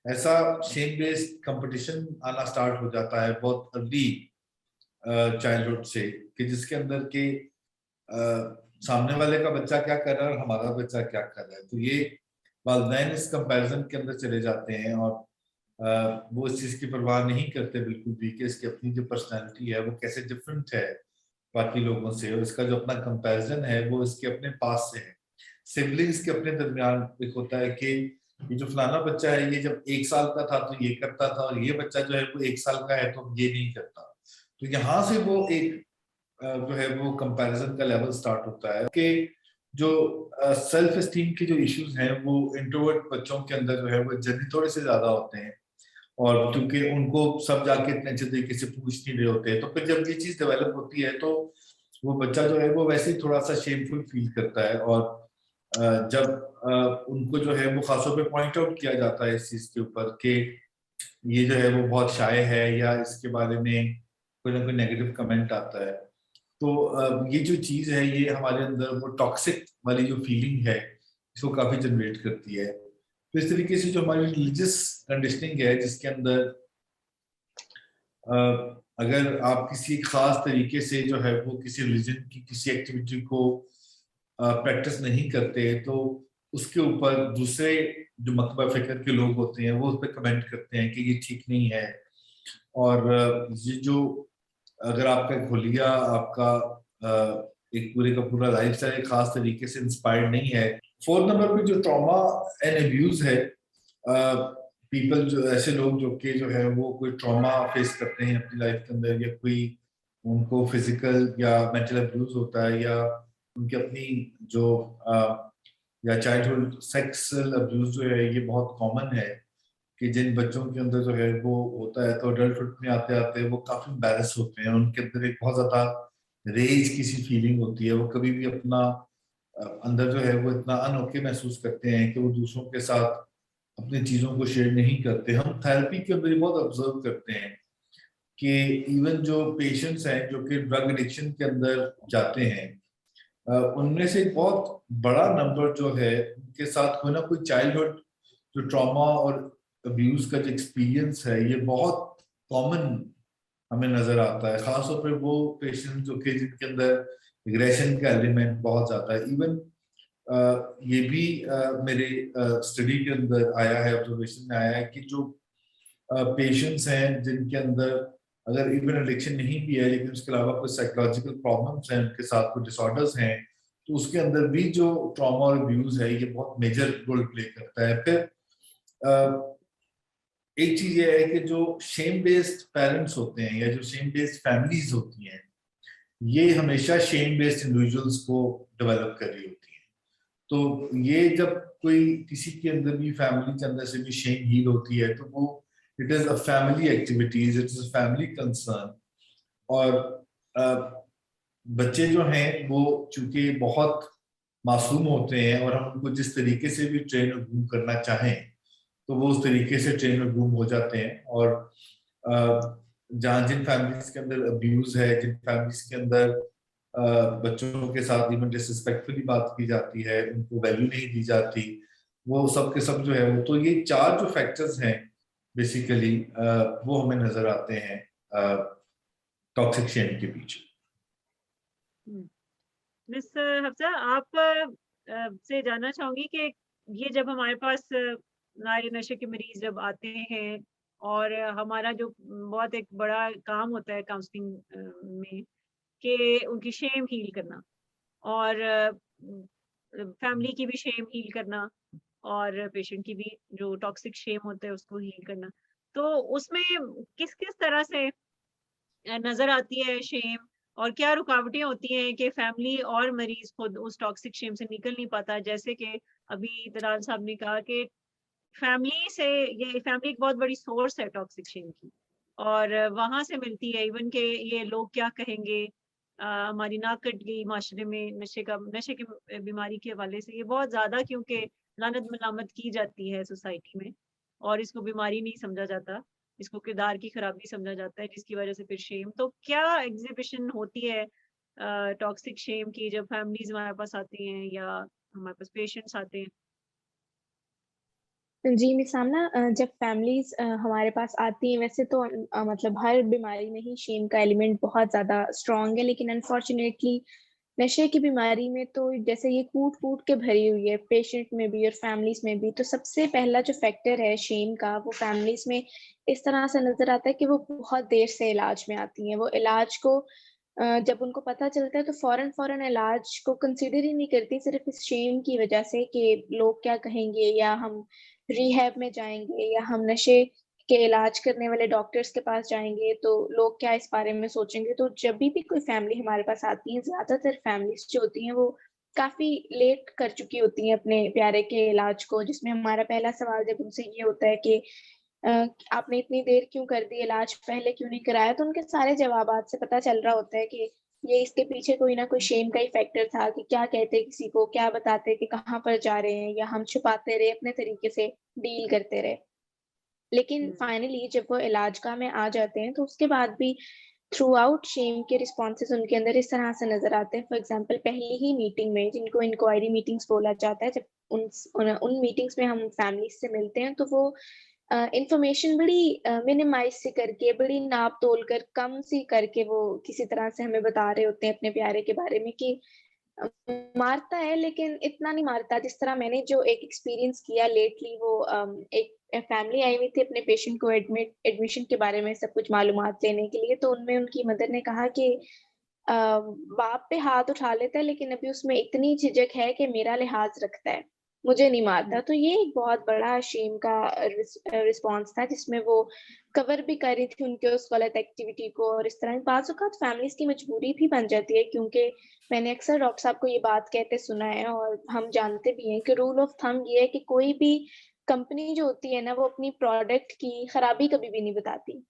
ऐसा शेम बेस्ड कंपटीशन आना स्टार्ट हो जाता है बहुत अर्ली चाइल्डहुड से, कि जिसके अंदर के सामने वाले का बच्चा क्या कर रहा है और हमारा बच्चा क्या कर रहा है। तो ये वालिदैन इस कंपैरिजन के अंदर चले जाते हैं और वो इस चीज की परवाह नहीं करते बिल्कुल भी कि इसकी अपनी जो पर्सनैलिटी है वो कैसे डिफरेंट है बाकी लोगों से, और इसका जो अपना कंपैरिजन है वो इसके अपने पास से है। सिबलिंग्स के अपने दरमियान एक होता है कि ये जो फलाना बच्चा है ये जब 1 साल का था तो ये करता था, और ये बच्चा जो है वो 1 साल का है तो ये नहीं करता। तो यहाँ से वो एक जो है वो कंपैरिजन का लेवल स्टार्ट होता है कि जो सेल्फ एस्टीम के जो इश्यूज हैं वो इंट्रोवर्ट बच्चों के अंदर जो है वो जल्दी थोड़े से ज्यादा होते हैं, और क्योंकि उनको सब जाके इतने अच्छे तरीके से पूछ नहीं रहे होते, तो फिर जब ये चीज डेवलप होती है तो वो बच्चा जो है वो वैसे ही थोड़ा सा शेमफुल फील करता है। और जब उनको जो है वो खासतौर पे पॉइंट आउट किया जाता है इस चीज के ऊपर कि ये जो है वो बहुत शाय है, या इसके बारे में कोई ना कोई नेगेटिव कमेंट आता है, तो ये जो चीज है ये हमारे अंदर वो टॉक्सिक वाली जो फीलिंग है इसको काफी जनरेट करती है। तो इस तरीके से जो हमारी रिलीजियस कंडीशनिंग है, जिसके अंदर अगर आप किसी खास तरीके से जो है वो किसी रिलीजन की किसी एक्टिविटी को प्रैक्टिस नहीं करते, तो उसके ऊपर दूसरे जो मतबा फिक्र के लोग होते हैं वो उस पर कमेंट करते हैं कि ये ठीक नहीं है। और ये जो अगर आपका घोलिया, आपका एक पूरे का पूरा लाइफ स्टाइल खास तरीके से इंस्पायर्ड नहीं है। 4th नंबर पे जो ट्रॉमा एंड अब्यूज है, पीपल जो ऐसे लोग जो कि जो है वो कोई ट्रॉमा फेस करते हैं अपनी लाइफ के अंदर, या कोई उनको फिजिकल या मेंटल अब्यूज होता है, या उनकी अपनी जो या चाइल्डहुड सेक्सुअल अब्यूज जो है, ये बहुत कॉमन है कि जिन बच्चों के अंदर जो है वो होता है, तो अडल्टहुड में आते आते वो काफी एम्बैरस होते हैं, उनके अंदर एक बहुत ज्यादा रेज की सी फीलिंग होती है, वो कभी भी अपना अंदर जो है वो इतना अनोखे महसूस करते हैं कि वो दूसरों के साथ अपनी चीजों को शेयर नहीं करते। हम थेरेपी के अंदर ये बहुत ऑब्जर्व करते हैं कि इवन जो पेशेंट्स हैं जो कि ड्रग एडिक्शन के अंदर जाते हैं, उनमें से एक बहुत बड़ा नंबर जो है उनके साथ कोई ना कोई चाइल्डहुड जो ट्रॉमा और अब्यूज का जो एक्सपीरियंस है, ये बहुत कॉमन हमें नजर आता है। खासतौर पर वो पेशेंट जो कि जिनके अंदर एग्रेशन का एलिमेंट बहुत ज्यादा है। इवन ये भी मेरे स्टडी के अंदर आया है, ऑब्जर्वेशन में आया है कि जो पेशेंट्स हैं जिनके अंदर अगर इवन एडिक्शन नहीं भी है, लेकिन उसके अलावा कोई साइकोलॉजिकल प्रॉब्लम्स हैं, उनके साथ कोई डिसऑर्डर्स हैं, तो उसके अंदर भी जो ट्रॉमा और अब्यूज है ये बहुत मेजर रोल प्ले करता है। फिर एक चीज ये है कि जो शेम बेस्ड पेरेंट्स होते हैं या जो शेम बेस्ड फैमिलीज होती हैं, ये हमेशा शेम बेस्ड इंडिविजुअल्स को डेवलप कर रही होती हैं। तो ये जब कोई किसी के अंदर भी, फैमिली के अंदर से भी शेम हील होती है, तो वो it is a family activities, it is a family concern. और बच्चे जो हैं वो चूंकि बहुत मासूम होते हैं, और हम उनको जिस तरीके से भी ट्रेन और ग्रूम करना चाहें तो वो उस तरीके से ट्रेन और ग्रूम हो जाते हैं। और जहाँ जिन फैमिलीज के अंदर अब्यूज है, जिन फैमिलीज के अंदर बच्चों के साथ इवन डिसरिस्पेक्टफुली बात की जाती है, उनको वैल्यू नहीं दी जाती, वो सब के सब जो है वो, तो ये चार जो फैक्टर्स हैं बेसिकली वो हमें नजर आते हैं टॉक्सिक शेम के पीछे। मिस हफ्सा, आप से जानना चाहूंगी कि ये जब हमारे पास नारी नशे के मरीज जब आते हैं, और हमारा जो बहुत एक बड़ा काम होता है काउंसलिंग में कि उनकी शेम हील करना, और फैमिली की भी शेम हील करना, और पेशेंट की भी जो टॉक्सिक शेम होता है उसको हील करना, तो उसमें किस किस तरह से नजर आती है शेम, और क्या रुकावटें होती हैं कि फैमिली और मरीज खुद उस टॉक्सिक शेम से निकल नहीं पाता? जैसे कि अभी तलाल साहब ने कहा कि फैमिली से, ये फैमिली एक बहुत बड़ी सोर्स है टॉक्सिक शेम की, और वहां से मिलती है। इवन के ये लोग क्या कहेंगे, हमारी नाक कट गई माशरे में नशे की बीमारी के हवाले से, ये बहुत ज्यादा, क्योंकि लानत मलामत की जाती है सोसाइटी में, और इसको बीमारी नहीं समझा जाता, इसको किरदार की खराबी समझा जाता है, जिसकी वजह से फिर शेम। तो क्या एग्जिबिशन होती है टॉक्सिक शेम की जब फैमिलीज हमारे पास आती हैं या हमारे पास पेशेंट्स आते हैं? जी मिस सामना, जब फैमिलीज हमारे पास आती हैं, वैसे तो मतलब हर बीमारी में ही शेम का एलिमेंट बहुत ज्यादा स्ट्रांग है, लेकिन अनफॉर्चुनेटली नशे की बीमारी में तो जैसे ये कूट कूट के भरी हुई है, पेशेंट में भी और फैमिलीज में भी। तो सबसे पहला जो फैक्टर है शेम का, वो फैमिलीज में इस तरह से नजर आता है कि वो बहुत देर से इलाज में आती हैं। वो इलाज को जब उनको पता चलता है तो फौरन फौरन इलाज को कंसीडर ही नहीं करती, सिर्फ इस शेम की वजह से कि लोग क्या कहेंगे, या हम रिहैब में जाएंगे, या हम नशे के इलाज करने वाले डॉक्टर्स के पास जाएंगे तो लोग क्या इस बारे में सोचेंगे। तो जब भी कोई फैमिली हमारे पास आती है, ज्यादातर फैमिलीज जो होती हैं वो काफी लेट कर चुकी होती हैं अपने प्यारे के इलाज को, जिसमें हमारा पहला सवाल जब उनसे ये होता है कि आपने इतनी देर क्यों कर दी, इलाज पहले क्यों नहीं कराया, तो उनके सारे जवाबात से पता चल रहा होता है कि ये इसके पीछे कोई ना कोई शेम का ही फैक्टर था, कि क्या कहते किसी को, क्या बताते कि कहाँ पर जा रहे हैं, या हम छुपाते रहे, अपने तरीके से डील करते रहे। लेकिन फाइनली जब वो इलाजगाह में आ जाते हैं तो उसके बाद भी थ्रू आउट शेम के रिस्पॉन्सेज उनके अंदर इस तरह से नजर आते हैं। फॉर एग्जाम्पल, पहली ही मीटिंग में, जिनको इंक्वायरी मीटिंग्स बोला जाता है, जब उन मीटिंग्स में हम फैमिली से मिलते हैं, तो वो इंफॉर्मेशन बड़ी मिनिमाइज सी करके, बड़ी नाप तोल कर, कम सी करके वो किसी तरह से हमें बता रहे होते हैं अपने प्यारे के बारे में कि मारता है लेकिन इतना नहीं मारता। जिस तरह मैंने जो एक एक्सपीरियंस किया लेटली, वो एक फैमिली आई हुई थी अपने पेशेंट को एडमिशन के बारे में सब कुछ मालूमात लेने के लिए। तो उनमें उनकी मदर ने कहा कि बाप पे हाथ उठा लेता है लेकिन अभी उसमें इतनी झिझक है कि मेरा लिहाज रखता है। मुझे नहीं मारता। तो ये एक बहुत बड़ा शेम का रिस्पॉन्स था, जिसमें वो कवर भी कर रही थी उनके उस गलत एक्टिविटी को। और इस तरह बाज़ औक़ात फैमिलीज़ की मजबूरी भी बन जाती है, क्योंकि मैंने अक्सर डॉक्टर साहब को ये बात कहते सुना है और हम जानते भी हैं कि रूल ऑफ थंब ये है कि कोई भी कंपनी जो होती है ना, वो अपनी प्रोडक्ट की खराबी कभी भी नहीं बताती।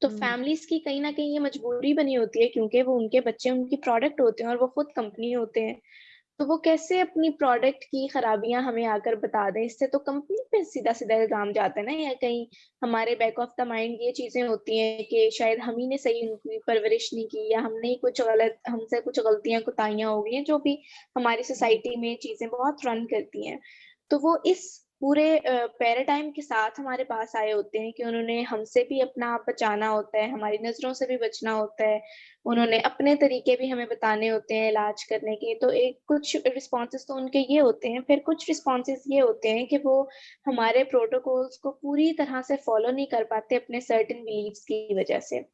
तो फैमिलीज़ की कहीं न कहीं ये मजबूरी बनी होती है, क्योंकि वो उनके बच्चे उनकी प्रोडक्ट होते हैं और वो खुद कंपनी होते हैं। तो वो कैसे अपनी प्रोडक्ट की खराबियाँ हमें आकर बता दें? इससे तो कंपनी पे सीधा-सीधा इल्ज़ाम जाता है ना, या कहीं हमारे बैक ऑफ द माइंड ये चीज़ें होती हैं कि शायद हम ही ने सही उनकी परवरिश नहीं की, या हमने ही कुछ गलत, हमसे कुछ गलतियाँ, कोताहियाँ हो गई हैं, जो भी हमारी सोसाइटी में चीज़ें बहुत रन करती हैं। तो वो इस पूरे पैराडाइम के साथ हमारे पास आए होते हैं कि उन्होंने हमसे भी अपना आप बचाना होता है, हमारी नज़रों से भी बचना होता है। उन्होंने अपने तरीके भी हमें बताने होते हैं इलाज करने के। तो एक कुछ रिस्पॉन्सेज़ तो उनके ये होते हैं, फिर कुछ रिस्पॉन्सेज़ ये होते हैं कि वो हमारे प्रोटोकॉल्स को पूरी तरह से फ़ॉलो नहीं कर पाते अपने सर्टेन बिलीव्स की वज़ह से।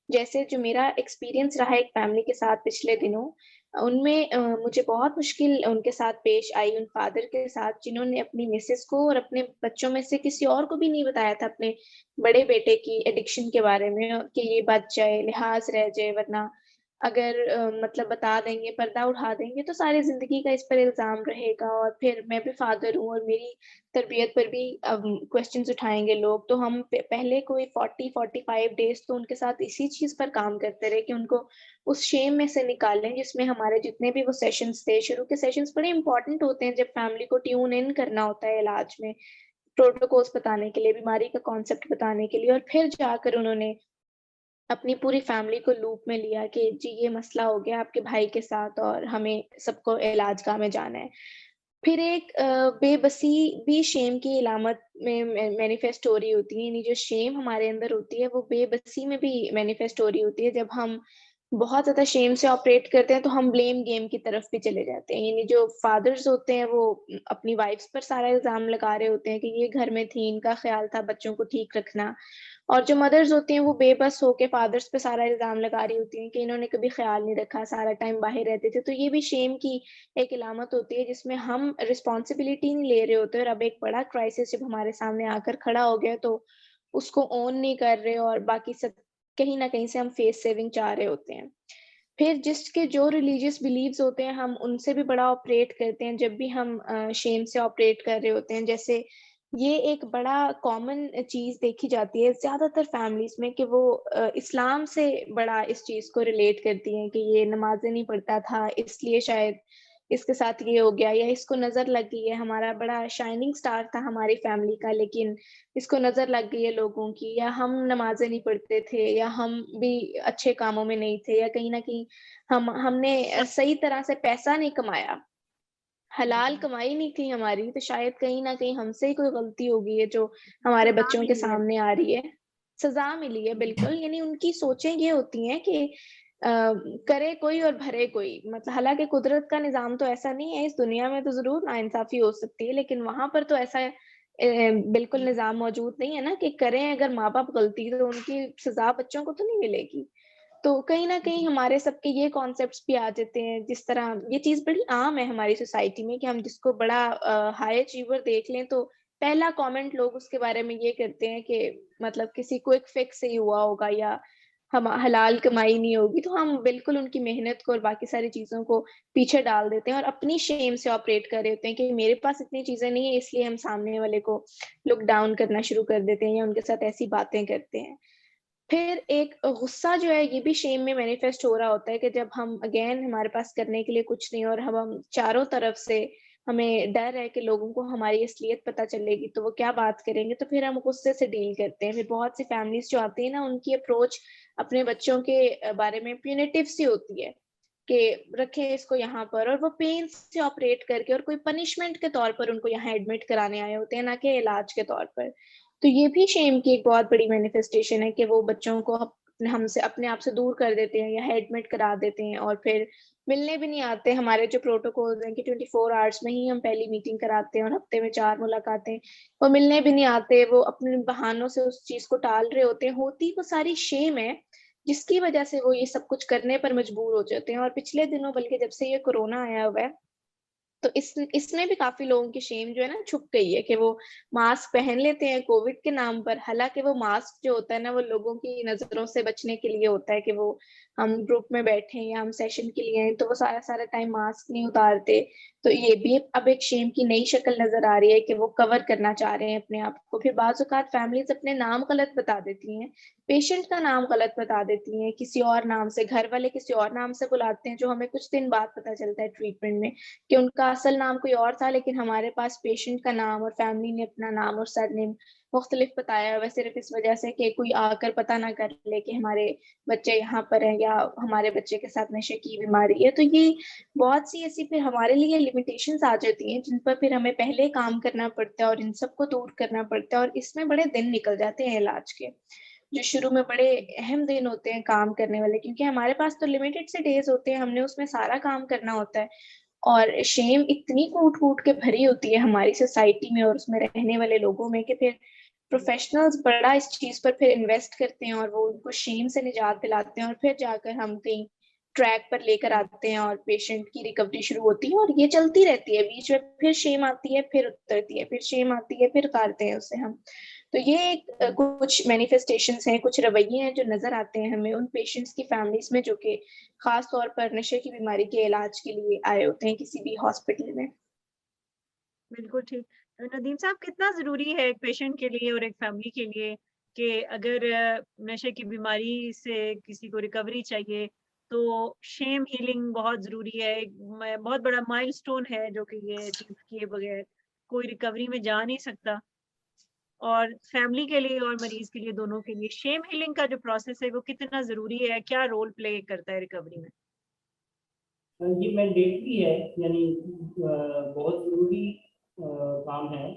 जैसे जो मेरा एक्सपीरियंस रहा एक फैमिली के साथ पिछले दिनों, उनमें मुझे बहुत मुश्किल उनके साथ पेश आई, उन फादर के साथ, जिन्होंने अपनी मिसेज़ को और अपने बच्चों में से किसी और को भी नहीं बताया था अपने बड़े बेटे की एडिक्शन के बारे में, कि ये बच जाए, लिहाज़ रह जाए, वरना अगर मतलब बता देंगे, पर्दा उठा देंगे तो सारी ज़िंदगी का इस पर इल्ज़ाम रहेगा, और फिर मैं भी फादर हूँ और मेरी तरबियत पर भी क्वेश्चन्स उठाएँगे लोग। तो हम प पहले कोई 40-45 डेज़ तो उनके साथ इसी चीज़ पर काम करते रहे कि उनको उस शेम में से निकालें, जिसमें हमारे जितने भी वो सेशंस थे, शुरू के सेशंस बड़े इम्पोर्टेंट होते हैं जब फैमिली को ट्यून इन करना होता है इलाज में, प्रोटोकॉल्स बताने के लिए, बीमारी का कॉन्सेप्ट बताने के लिए, और फिर जाकर उन्होंने अपनी पूरी फैमिली को लूप में लिया कि जी ये मसला हो गया आपके भाई के साथ और हमें सबको इलाजगाह में जाना है। फिर एक बेबसी भी शेम की अलामत में मैनिफेस्ट हो रही होती है, यानी जो शेम हमारे अंदर होती है वो बेबसी में भी मैनिफेस्ट हो रही होती है। जब हम बहुत ज़्यादा शेम से ऑपरेट करते हैं तो हम ब्लेम गेम की तरफ भी चले जाते हैं। यानी जो फादर्स होते हैं वो अपनी वाइफ्स पर सारा इल्ज़ाम लगा रहे होते हैं कि ये घर में थी, इनका ख़्याल था बच्चों को ठीक रखना। और जो मदर्स होती हैं वो बेबस होके फादर्स पे सारा इल्ज़ाम लगा रही होती हैं कि इन्होंने कभी ख़्याल नहीं रखा, सारा टाइम बाहर रहते थे। तो ये भी शेम की एक इलामत होती है, जिसमें हम रिस्पॉन्सिबिलिटी नहीं ले रहे होते, और अब एक बड़ा क्राइसिस जब हमारे सामने आकर खड़ा हो गया तो उसको ओन नहीं कर रहे, और बाकी सब कहीं न कहीं से हम फेस सेविंग चाह रहे होते हैं। फिर जिसके जो रिलीजियस बिलीव्स होते हैं, हम उनसे भी बड़ा ऑपरेट करते हैं जब भी हम शेम से ऑपरेट कर रहे होते हैं। जैसे ये एक बड़ा कॉमन चीज़ देखी जाती है ज़्यादातर फैमिलीज़ में कि वो इस्लाम से बड़ा इस चीज़ को रिलेट करती हैं कि ये नमाज़ें नहीं पढ़ता था, इसलिए शायद इसके साथ ये हो गया, या इसको नज़र लग गई है, हमारा बड़ा शाइनिंग स्टार था हमारी फैमिली का, लेकिन इसको नज़र लग गई है लोगों की, या हम नमाज़ें नहीं पढ़ते थे, या हम भी अच्छे कामों में नहीं थे, या कहीं न कहीं हमने सही तरह से पैसा नहीं कमाया, हलाल कमाई नहीं की हमारी, तो शायद कहीं न कहीं हमसे ही कोई गलती हो गई है जो हमारे सज़ा बच्चों के मिली है। सामने आ रही है। सज़ा मिली है बिल्कुल, यानी उनकी सोचें ये होती हैं कि करे कोई और भरे कोई। मतलब हालाँकि कुदरत का निज़ाम तो ऐसा नहीं है, इस दुनिया में तो ज़रूर नाइंसाफ़ी हो सकती है, लेकिन वहाँ पर तो ऐसा बिल्कुल निज़ाम मौजूद नहीं है ना कि करें अगर माँ-बाप गलती तो उनकी सज़ा बच्चों को तो नहीं मिलेगी। तो कहीं न कहीं हमारे सबके ये कॉन्सेप्ट्स भी आ जाते हैं, जिस तरह ये चीज़ बड़ी आम है हमारी सोसाइटी में कि हम जिसको बड़ा हाई अचीवर देख लें तो पहला कमेंट लोग उसके बारे में ये करते हैं कि मतलब किसी क्विक फिक्स से ही हुआ होगा, या हम हलाल कमाई नहीं होगी, तो हम बिल्कुल उनकी मेहनत को और बाकी सारी चीज़ों को पीछे डाल देते हैं और अपनी शेम से ऑपरेट कर रहे होते हैं कि मेरे पास इतनी चीज़ें नहीं है, इसलिए हम सामने वाले को लुक डाउन करना शुरू कर देते हैं या उनके साथ ऐसी बातें करते हैं। फिर एक गुस्सा जो है ये भी शेम में मैनिफेस्ट हो रहा होता है कि जब हम अगेन हमारे पास करने के लिए कुछ नहीं और हम चारों तरफ से हमें डर है कि लोगों को हमारी असलियत पता चलेगी तो वो क्या बात करेंगे, तो फिर हम गुस्से से डील करते हैं। फिर बहुत सी फैमिलीज़ जो आती है ना, उनकी अप्रोच अपने बच्चों के बारे में प्यूनिटिव सी होती है कि रखें इसको यहाँ पर, और वो पेन से ऑपरेट करके और कोई पनिशमेंट के तौर पर उनको यहाँ एडमिट कराने आए होते हैं, ना कि इलाज के तौर पर। तो ये भी शेम की एक बहुत बड़ी मैनिफेस्टेशन है कि वो बच्चों को हमसे अपने आप से दूर कर देते हैं या एडमिट करा देते हैं और फिर मिलने भी नहीं आते। हमारे जो प्रोटोकॉल्स हैं कि 24 आवर्स में ही हम पहली मीटिंग कराते हैं और हफ्ते में 4 मुलाकातें, वो मिलने भी नहीं आते, वो अपने बहानों से उस चीज़ को टाल रहे होते हैं। होती वो सारी शेम है, जिसकी वजह से वो ये सब कुछ करने पर मजबूर हो जाते हैं। और पिछले दिनों बल्कि जब से ये कोरोना आया हुआ है, तो इसमें भी काफ़ी लोगों की शेम जो है ना छुप गई है कि वो मास्क पहन लेते हैं कोविड के नाम पर, हालाँकि वो मास्क जो होता है ना वो लोगों की नज़रों से बचने के लिए होता है कि वो हम ग्रुप में बैठे हैं या हम सेशन के लिए हैं तो वो सारा टाइम मास्क नहीं उतारते। तो ये भी अब एक शेम की नई शक्ल नज़र आ रही है कि वो कवर करना चाह रहे हैं अपने आप को। फिर बाज़ औक़ात फैमिलीज़ अपने नाम गलत बता देती हैं, पेशेंट का नाम गलत बता देती हैं, किसी और नाम से, घर वाले किसी और नाम से बुलाते हैं जो हमें कुछ दिन बाद पता चलता है ट्रीटमेंट में कि उनका असल नाम कोई और था लेकिन हमारे पास पेशेंट का नाम और फैमिली ने अपना नाम और सरनेम मुख्तलिफ बताया हुआ है सिर्फ़ इस वजह से कि कोई आकर पता ना कर ले कि हमारे बच्चे यहाँ पर हैं या हमारे बच्चे के साथ नशे की बीमारी है। तो ये बहुत सी ऐसी फिर हमारे लिए लिमिटेशंस आ जाती हैं जिन पर फिर हमें पहले काम करना पड़ता है और इन सबको दूर करना पड़ता है और इसमें बड़े दिन निकल जाते हैं इलाज के। जो शुरू में बड़े अहम दिन होते हैं काम करने वाले क्योंकि हमारे पास तो लिमिटेड से डेज़ होते हैं, हमने उसमें सारा काम करना होता है। और शेम इतनी कूट-कूट के भरी होती है हमारी सोसाइटी में और उसमें रहने वाले लोगों में कि फिर प्रोफ़ेशनल्स बड़ा इस चीज़ पर फिर इन्वेस्ट करते हैं और वो उनको शेम से निजात दिलाते हैं और फिर जाकर हम कहीं ट्रैक पर लेकर आते हैं और पेशेंट की रिकवरी शुरू होती है और ये चलती रहती है। बीच में फिर शेम आती है, फिर उतरती है, फिर शेम आती है, फिर उतारते हैं उसे हम। तो ये एक कुछ मैनिफेस्टेशंस हैं, कुछ रवैये हैं जो नज़र आते हैं हमें उन पेशेंट्स की फैमिलीज़ में जो कि ख़ास तौर पर नशे की बीमारी के इलाज के लिए आए होते हैं किसी भी हॉस्पिटल में। बिल्कुल ठीक। नदीम साहब कितना ज़रूरी है एक पेशेंट के लिए और एक फैमिली के लिए कि अगर नशे की बीमारी से किसी को रिकवरी चाहिए, तो शेम हीलिंग बहुत ज़रूरी है। एक बहुत बड़ा माइलस्टोन है जो कि ये अचीव किए बगैर कोई रिकवरी में जा नहीं सकता। और फैमिली के लिए और मरीज़ के लिए दोनों के लिए शेम हीलिंग का जो प्रोसेस है वो कितना ज़रूरी है? क्या रोल प्ले करता है रिकवरी में? ये मैंडेटरी है, यानी बहुत ज़रूरी काम है।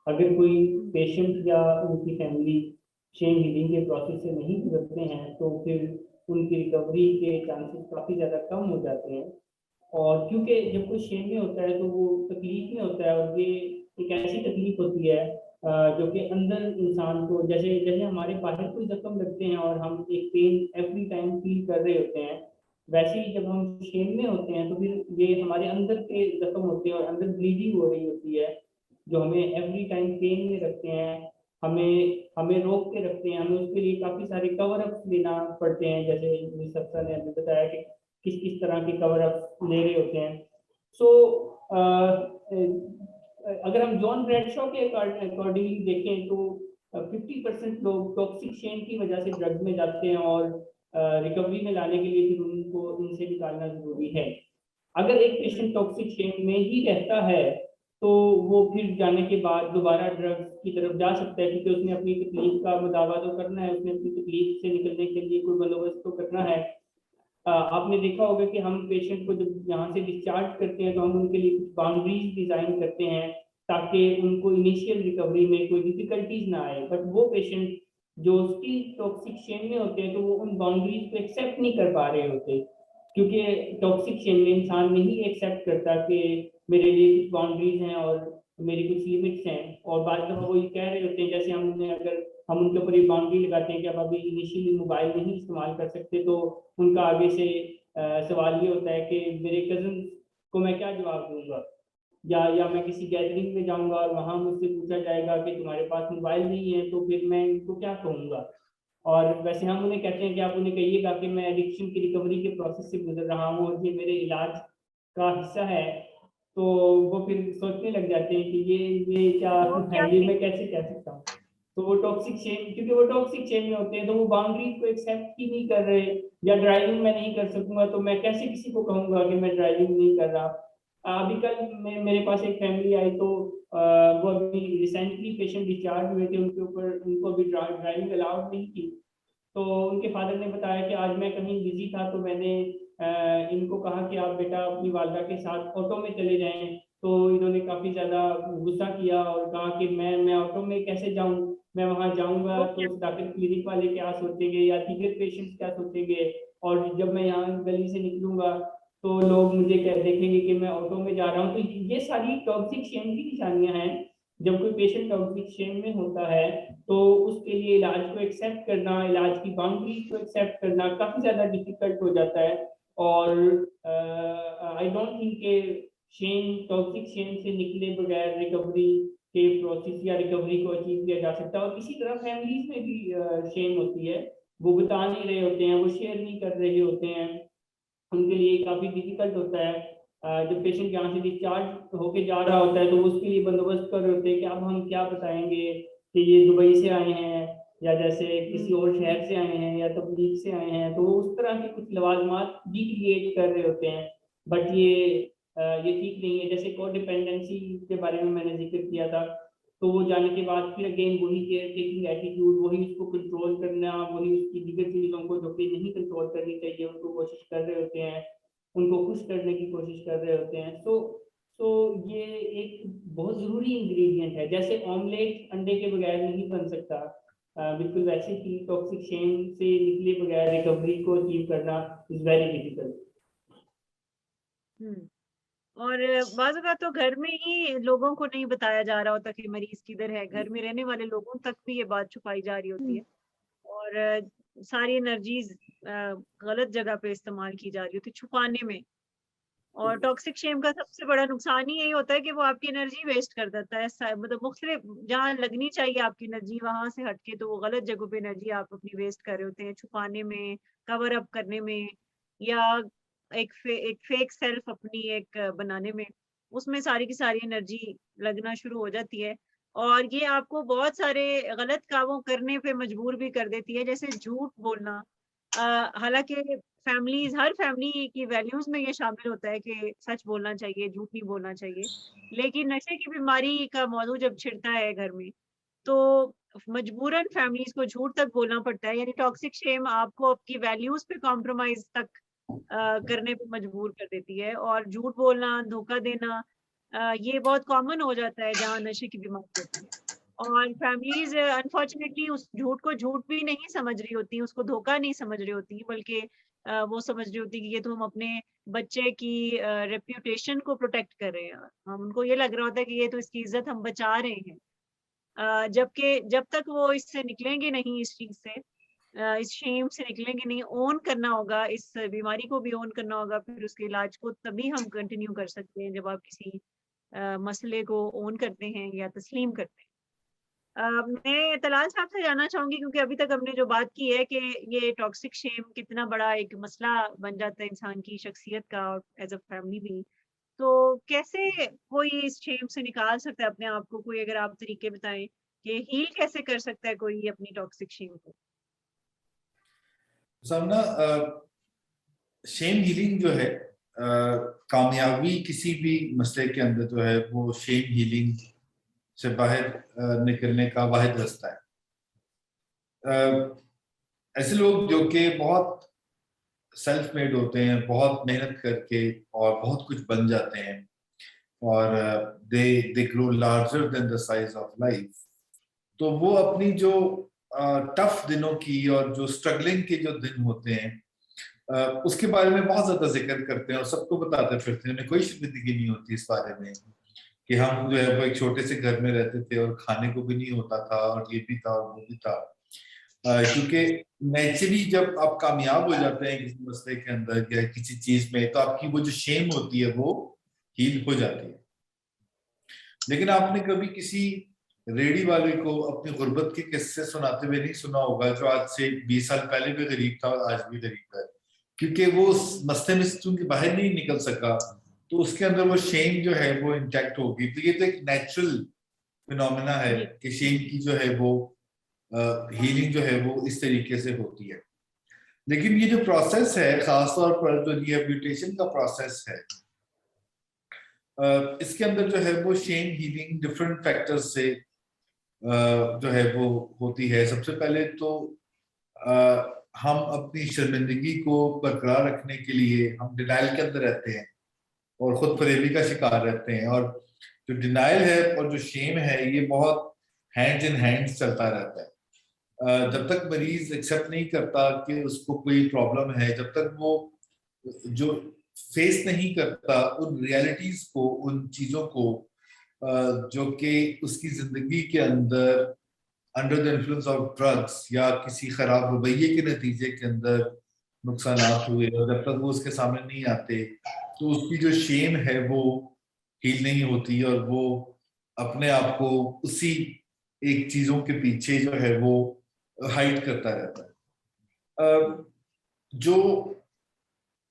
अगर कोई पेशेंट या उनकी फैमिली शेम हीलिंग के प्रोसेस से नहीं गुजरते हैं तो फिर उनकी रिकवरी के चांसेस काफ़ी ज़्यादा कम हो जाते हैं। और क्योंकि जब कोई शेम में होता है तो वो तकलीफ में होता है और ये एक ऐसी तकलीफ होती है जो कि अंदर इंसान को जैसे जैसे हमारे बाहर कोई जख्म लगते हैं और हम एक पेन एवरी टाइम फील कर रहे होते हैं, वैसे ही जब हम शेम में होते हैं तो फिर ये हमारे अंदर के जख्म होते हैं और अंदर ब्लीडिंग हो रही होती है जो हमें एवरी टाइम पेन में रखते हैं, हमें हमें रोक के रखते हैं, हमें उसके लिए काफ़ी सारे कवर अप्स लेना पड़ते हैं, जैसे मिस अफ़सा ने अभी बताया कि किस किस तरह के कवर अप्स ले रहे होते हैं। सो अगर हम जॉन ब्रैडशॉ के अकॉर्डिंगली देखें तो 50% लोग टॉक्सिक शेम की वजह से ड्रग में जाते हैं और रिकवरी में लाने के लिए फिर उनको इनसे निकालना ज़रूरी है। अगर एक पेशेंट टॉक्सिक शेम में ही रहता है तो वो फिर जाने के बाद दोबारा ड्रग्स की तरफ जा सकता है क्योंकि उसने अपनी तकलीफ का दावा तो करना है, उसने अपनी तकलीफ से निकलने के लिए कोई बंदोबस्त तो करना है। आपने देखा होगा कि हम पेशेंट को जब यहाँ से डिस्चार्ज करते हैं तो हम उनके लिए कुछ बाउंड्रीज डिज़ाइन करते हैं ताकि उनको इनिशियल रिकवरी में कोई डिफिकल्टीज ना आए, बट वो पेशेंट जो स्टिल टॉक्सिक शेम में होते हैं तो वो उन बाउंड्रीज को एक्सेप्ट नहीं कर पा रहे होते क्योंकि टॉक्सिक शेम में इंसान नहीं एक्सेप्ट करता कि मेरे लिए कुछ बाउंड्रीज हैं और मेरी कुछ लिमिट्स हैं, और बाद में वो ये कह रहे होते हैं जैसे हमने अगर हम उनके ऊपर ये बाउंड्री लगाते हैं कि अब अभी इनिशियली मोबाइल नहीं इस्तेमाल कर सकते तो उनका आगे से सवाल ये होता है कि मेरे कज़न को मैं क्या जवाब दूँगा, या मैं किसी गैदरिंग में जाऊँगा और वहाँ मुझसे पूछा जाएगा कि तुम्हारे पास मोबाइल नहीं है तो फिर मैं इनको क्या कहूँगा। और वैसे हम उन्हें कहते हैं कि आप उन्हें कहिएगा कि मैं एडिक्शन की रिकवरी के प्रोसेस से गुज़र रहा हूँ और ये मेरे इलाज का हिस्सा है, तो वो फिर सोचने लग जाते हैं कि ये क्या वो क्या है, ये चीज़ मैं कैसे कह सकता हूँ। तो वो टॉक्सिक शेम, क्योंकि वो टॉक्सिक शेम में होते हैं तो वो बाउंड्रीज को एक्सेप्ट ही नहीं कर रहे, या ड्राइविंग मैं नहीं कर सकूंगा तो मैं कैसे किसी को कहूंगा कि मैं ड्राइविंग नहीं कर रहा। अभी कल मेरे पास एक फैमिली आई तो वो अभी रिसेंटली पेशेंट डिस्चार्ज हुए थे, उनके ऊपर उनको अभी ड्राइविंग अलाउड नहीं थी। तो उनके फादर ने बताया कि आज मैं कहीं बिजी था तो मैंने इनको कहा कि आप बेटा अपनी वालदा के साथ ऑटो में चले जाएं, तो इन्होंने काफ़ी ज़्यादा गुस्सा किया और कहा कि मैं ऑटो में कैसे जाऊं, मैं वहां जाऊंगा वो तो क्या दाखिल क्लिनिक वाले क्या सोचेंगे या दीगर पेशेंट्स क्या सोचेंगे, और जब मैं यहाँ गली से निकलूंगा तो लोग मुझे क्या देखेंगे कि मैं ऑटो में जा रहा हूँ। तो ये सारी टॉक्सिक शेम की निशानियां हैं। जब कोई पेशेंट टॉक्सिक शेम में होता है तो उसके लिए इलाज को एक्सेप्ट करना, इलाज की बाउंड्री को एक्सेप्ट करना काफ़ी ज़्यादा डिफिकल्ट हो जाता है। और आई डोंट थिंक के शेम, टॉक्सिक शेम से निकले बगैर रिकवरी के प्रोसेस या रिकवरी को अचीव किया जा सकता है। और इसी तरह फैमिलीज में भी शेम होती है, वो बता नहीं रहे होते हैं, वो शेयर नहीं कर रहे होते हैं, उनके लिए काफ़ी डिफिकल्ट होता है। जब पेशेंट यहाँ से डिस्चार्ज होके जा रहा होता है तो उसके लिए बंदोबस्त कर रहे होते हैं कि अब हम क्या बताएंगे कि ये दुबई से आए हैं या जैसे किसी और शहर से आए हैं या तबलीग से आए हैं, तो वो उस तरह के कुछ लवाजमात भी क्रिएट कर रहे होते हैं। बट ये ठीक नहीं है। जैसे को डिपेंडेंसी के बारे में मैंने जिक्र किया था, तो वो जाने के बाद फिर अगेन वही केयर टेकिंग एटीट्यूड, वही उसको कंट्रोल करना, वही उसकी दीगर चीज़ों को जो कि नहीं कंट्रोल करनी चाहिए उनको कोशिश कर रहे होते हैं, उनको खुश करने की कोशिश कर रहे होते हैं। तो ये एक बहुत ज़रूरी इंग्रेडिएंट है। जैसे ऑमलेट अंडे के बगैर नहीं बन सकता, बिल्कुल वैसे ही टॉक्सिक शेम से निकले बगैर रिकवरी को अचीव करना इज वेरी डिफिकल्ट। और बाज़ औक़ात तो घर में ही लोगों को नहीं बताया जा रहा होता कि मरीज़ किधर है, घर में रहने वाले लोगों तक भी ये बात छुपाई जा रही होती है और सारी एनर्जीज़ गलत जगह पे इस्तेमाल की जा रही होती है छुपाने में। और टॉक्सिक शेम का सबसे बड़ा नुकसान ही यही होता है कि वो आपकी एनर्जी वेस्ट कर देता है। मतलब मुख्तलिफ जहाँ लगनी चाहिए आपकी एनर्जी वहां से हटके तो वो गलत जगहों पे एनर्जी आप अपनी वेस्ट कर रहे होते हैं, छुपाने में, कवर अप करने में, या एक फेक सेल्फ अपनी एक बनाने में। उसमें सारी की सारी एनर्जी लगना शुरू हो जाती है और ये आपको बहुत सारे गलत कामों करने पे मजबूर भी कर देती है, जैसे झूठ बोलना। हालांकि हर फैमिली की वैल्यूज में ये शामिल होता है कि सच बोलना चाहिए, झूठ नहीं बोलना चाहिए। लेकिन नशे की बीमारी का मौजू जब छिड़ता है घर में, तो मजबूरन फैमिलीज को झूठ तक बोलना पड़ता है। यानी टॉक्सिक शेम आपको आपकी वैल्यूज पे कॉम्प्रोमाइज तक करने पे मजबूर कर देती है और झूठ बोलना, धोखा देना ये बहुत कॉमन हो जाता है जहाँ नशे की बीमारी होती है। और फैमिलीज़ अनफॉर्चुनेटली उस झूठ को झूठ भी नहीं समझ रही होती, उसको धोखा नहीं समझ रही होती, बल्कि वो समझ रही होती कि ये तो हम अपने बच्चे की रेप्यूटेशन को प्रोटेक्ट कर रहे हैं। हम उनको ये लग रहा होता है कि ये तो इसकी इज़्ज़त हम बचा रहे हैं। जबकि जब तक वो इससे निकलेंगे नहीं इस चीज़ से, इस शेम से निकलेंगे नहीं, ओन करना होगा, इस बीमारी को भी ओन करना होगा, फिर उसके इलाज को तभी हम कंटिन्यू कर सकते हैं जब आप किसी मसले को ओन करते हैं या तस्लीम करते हैं। मैं तलाल साहब से जानना चाहूँगी क्योंकि अभी तक हमने जो बात की है कि ये टॉक्सिक शेम कितना बड़ा एक मसला बन जाता है इंसान की शख्सियत का और एज़ अ फैमिली भी। तो कैसे कोई इस शेम से निकाल सकता है अपने आप को? कोई अगर आप तरीके बताएँ कि हील कैसे कर सकता है कोई अपनी टॉक्सिक शेम को? सामना शेम हीलिंग जो है कामयाबी किसी भी मसले के अंदर जो है वो शेम हीलिंग से बाहर निकलने का वाहिद रास्ता है। ऐसे लोग जो कि बहुत सेल्फ मेड होते हैं, बहुत मेहनत करके और बहुत कुछ बन जाते हैं और they grow larger than the size of life, तो वो अपनी जो टफ दिनों की और जो स्ट्रगलिंग के जो दिन होते हैं उसके बारे में बहुत ज्यादा जिक्र करते हैं और सबको बताते फिरते हैं। उन्हें कोई शर्मिंदगी नहीं होती इस बारे में कि हम जो है वो एक छोटे से घर में रहते थे और खाने को भी नहीं होता था और ये भी था और वो भी था। क्योंकि नेचुरली जब आप कामयाब हो जाते हैं किसी मसले के अंदर या किसी चीज में, तो आपकी वो जो शेम होती है वो हील हो जाती है। लेकिन आपने कभी किसी रेडी वाले को अपनी गुर्बत के किस्से सुनाते हुए नहीं सुना होगा, जो आज से 20 साल पहले भी गरीब था और आज भी गरीब है, क्योंकि वो उस मसले में चूंकि बाहर नहीं निकल सका, तो उसके अंदर वो शेम जो है वो इंटैक्ट होगी। तो ये तो एक नेचुरल फिनोमेना है कि शेम की जो है वो हीलिंग जो है वो इस तरीके से होती है। लेकिन ये जो प्रोसेस है, खासतौर पर जो रिहेबिलिटेशन का प्रोसेस है, इसके अंदर जो है वो शेम हीलिंग डिफरेंट फैक्टर्स से जो है वो होती है। सबसे पहले तो हम अपनी शर्मिंदगी को बरकरार रखने के लिए हम डिनाइल के अंदर रहते हैं और खुद फरेबी का शिकार रहते हैं। और जो डिनाइल है और जो शेम है ये बहुत हैंड्स इन हैंड्स चलता रहता है। जब तक मरीज एक्सेप्ट नहीं करता कि उसको कोई प्रॉब्लम है, जब तक वो जो फेस नहीं करता उन रियलिटीज को, उन चीजों को जो कि उसकी जिंदगी के अंदर under the influence of drugs या किसी खराब रवैये के नतीजे के अंदर नुकसानात हुए, और जब तक वो उसके सामने नहीं आते तो उसकी जो शेम है वो हील नहीं होती और वो अपने आप को उसी एक चीजों के पीछे जो है वो हाइड करता रहता है। जो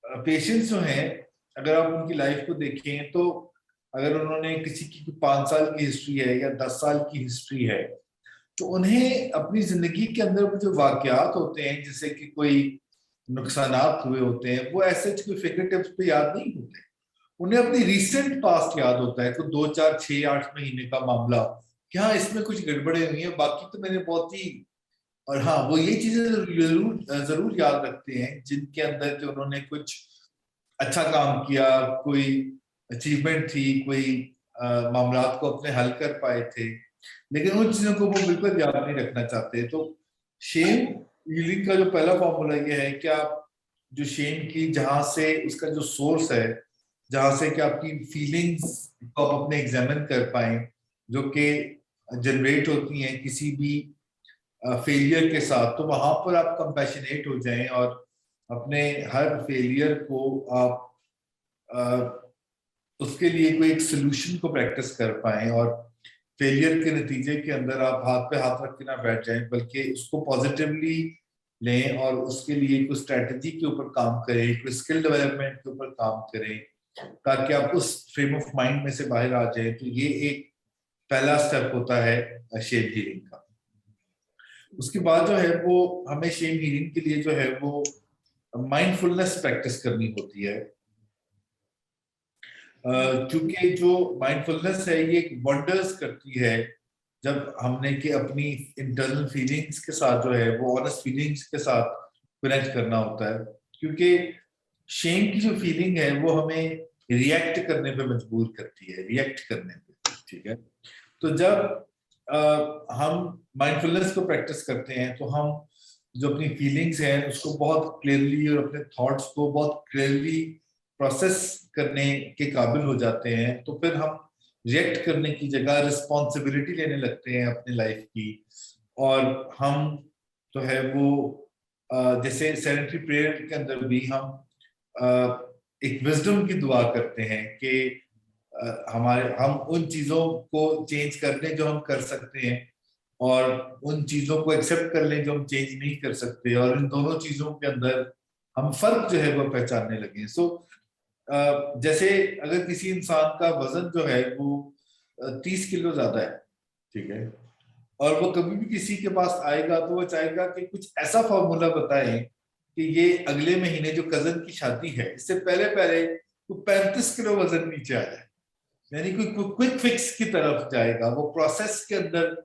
पेशेंट्स जो हैं, अगर आप उनकी लाइफ को देखें तो अगर उन्होंने किसी की 5 साल की हिस्ट्री है या 10 साल की हिस्ट्री है, तो उन्हें अपनी जिंदगी के अंदर जो वाकयात होते हैं, जैसे कि कोई नुकसानात हुए होते हैं, वो ऐसे कोई फिंगर टिप्स पे याद नहीं होते। उन्हें अपनी रिसेंट पास्ट याद होता है, तो 2, 4, 6, 8 महीने का मामला कि हाँ इसमें कुछ गड़बड़े हुई है, बाकी तो मैंने बहुत ही। और हाँ, वो ये चीजें जरूर याद रखते हैं जिनके अंदर जो उन्होंने कुछ अच्छा काम किया, कोई अचीवमेंट थी, कोई मामलात को अपने हल कर पाए थे, लेकिन उन चीजों को वो बिल्कुल याद नहीं रखना चाहते। तो शेम हीलिंग का जो पहला फॉर्मूला ये है कि आप जो शेम की जहां से उसका जो सोर्स है, जहां से कि आपकी फीलिंग्स को आप अपने एग्जामिन कर पाए, जो कि जनरेट होती हैं किसी भी फेलियर के साथ, तो वहां पर आप कंपैशनेट हो जाएं और अपने हर फेलियर को आप उसके लिए कोई एक सोल्यूशन को प्रैक्टिस कर पाए, और फेलियर के नतीजे के अंदर आप हाथ पे हाथ रख के ना बैठ जाएं, बल्कि उसको पॉजिटिवली लें और उसके लिए कोई स्ट्रेटजी के ऊपर काम करें, कोई स्किल डेवलपमेंट के ऊपर काम करें, ताकि आप उस फ्रेम ऑफ माइंड में से बाहर आ जाए। तो ये एक पहला स्टेप होता है शेम हीलिंग का। उसके बाद जो है वो हमें शेम हीलिंग के लिए जो है वो माइंडफुलनेस प्रैक्टिस करनी होती है, क्योंकि जो माइंडफुलनेस है ये वंडर्स करती है जब हमने कि अपनी इंटरनल फीलिंग्स के साथ जो है वो ऑनेस्ट फीलिंग्स के साथ कनेक्ट करना होता है। क्योंकि शेम की जो फीलिंग है वो हमें रिएक्ट करने पे मजबूर करती है, रिएक्ट करने पे, ठीक है। तो जब हम माइंडफुलनेस को प्रैक्टिस करते हैं तो हम जो अपनी फीलिंग्स हैं उसको बहुत क्लियरली और अपने थॉट्स को बहुत क्लियरली प्रोसेस करने के काबिल हो जाते हैं। तो फिर हम रिएक्ट करने की जगह रिस्पॉन्सिबिलिटी लेने लगते हैं अपनी लाइफ की, और हम जो है वो जैसे सेरेंटरी प्रेयर के अंदर भी हम एक विजडम की दुआ करते हैं कि हम उन चीजों को चेंज कर लें जो हम कर सकते हैं, और उन चीजों को एक्सेप्ट कर लें जो हम चेंज नहीं कर सकते, और इन दोनों चीजों के अंदर हम फर्क जो है वो पहचानने लगे। सो जैसे अगर किसी इंसान का वजन जो है वो 30 किलो ज्यादा है, ठीक है, और वो कभी भी किसी के पास आएगा तो वो चाहेगा कि कुछ ऐसा फॉर्मूला बताए कि ये अगले महीने जो कजन की शादी है इससे पहले पहले वो 35 किलो वजन नीचे आ जाए, यानी कोई क्विक फिक्स की तरफ जाएगा, वो प्रोसेस के अंदर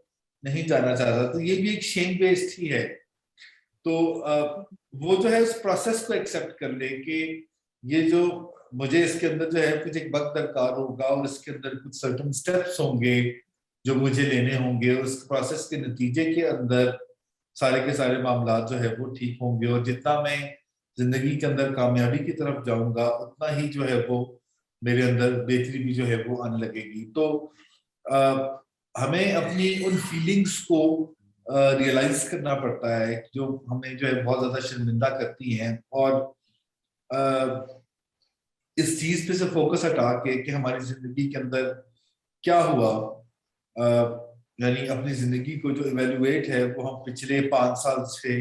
नहीं जाना चाहता। तो ये भी एक शेम बेस्ड ही है। तो वो जो है उस प्रोसेस को एक्सेप्ट कर ले कि ये जो मुझे इसके अंदर जो है कुछ एक वक्त दरकार होगा, और इसके अंदर कुछ सर्टेन स्टेप्स होंगे जो मुझे लेने होंगे, और उस प्रोसेस के नतीजे के अंदर सारे के सारे मामला जो है वो ठीक होंगे, और जितना मैं जिंदगी के अंदर कामयाबी की तरफ जाऊंगा उतना ही जो है वो मेरे अंदर बेहतरी भी जो है वो आने लगेगी। तो हमें अपनी उन फीलिंग्स को रियलाइज करना पड़ता है जो हमें जो है बहुत ज्यादा शर्मिंदा करती हैं, और इस चीज पे से फोकस हटा के कि हमारी जिंदगी के अंदर क्या हुआ, यानी अपनी जिंदगी को जो इवेल्युएट है वो हम पिछले 5 साल से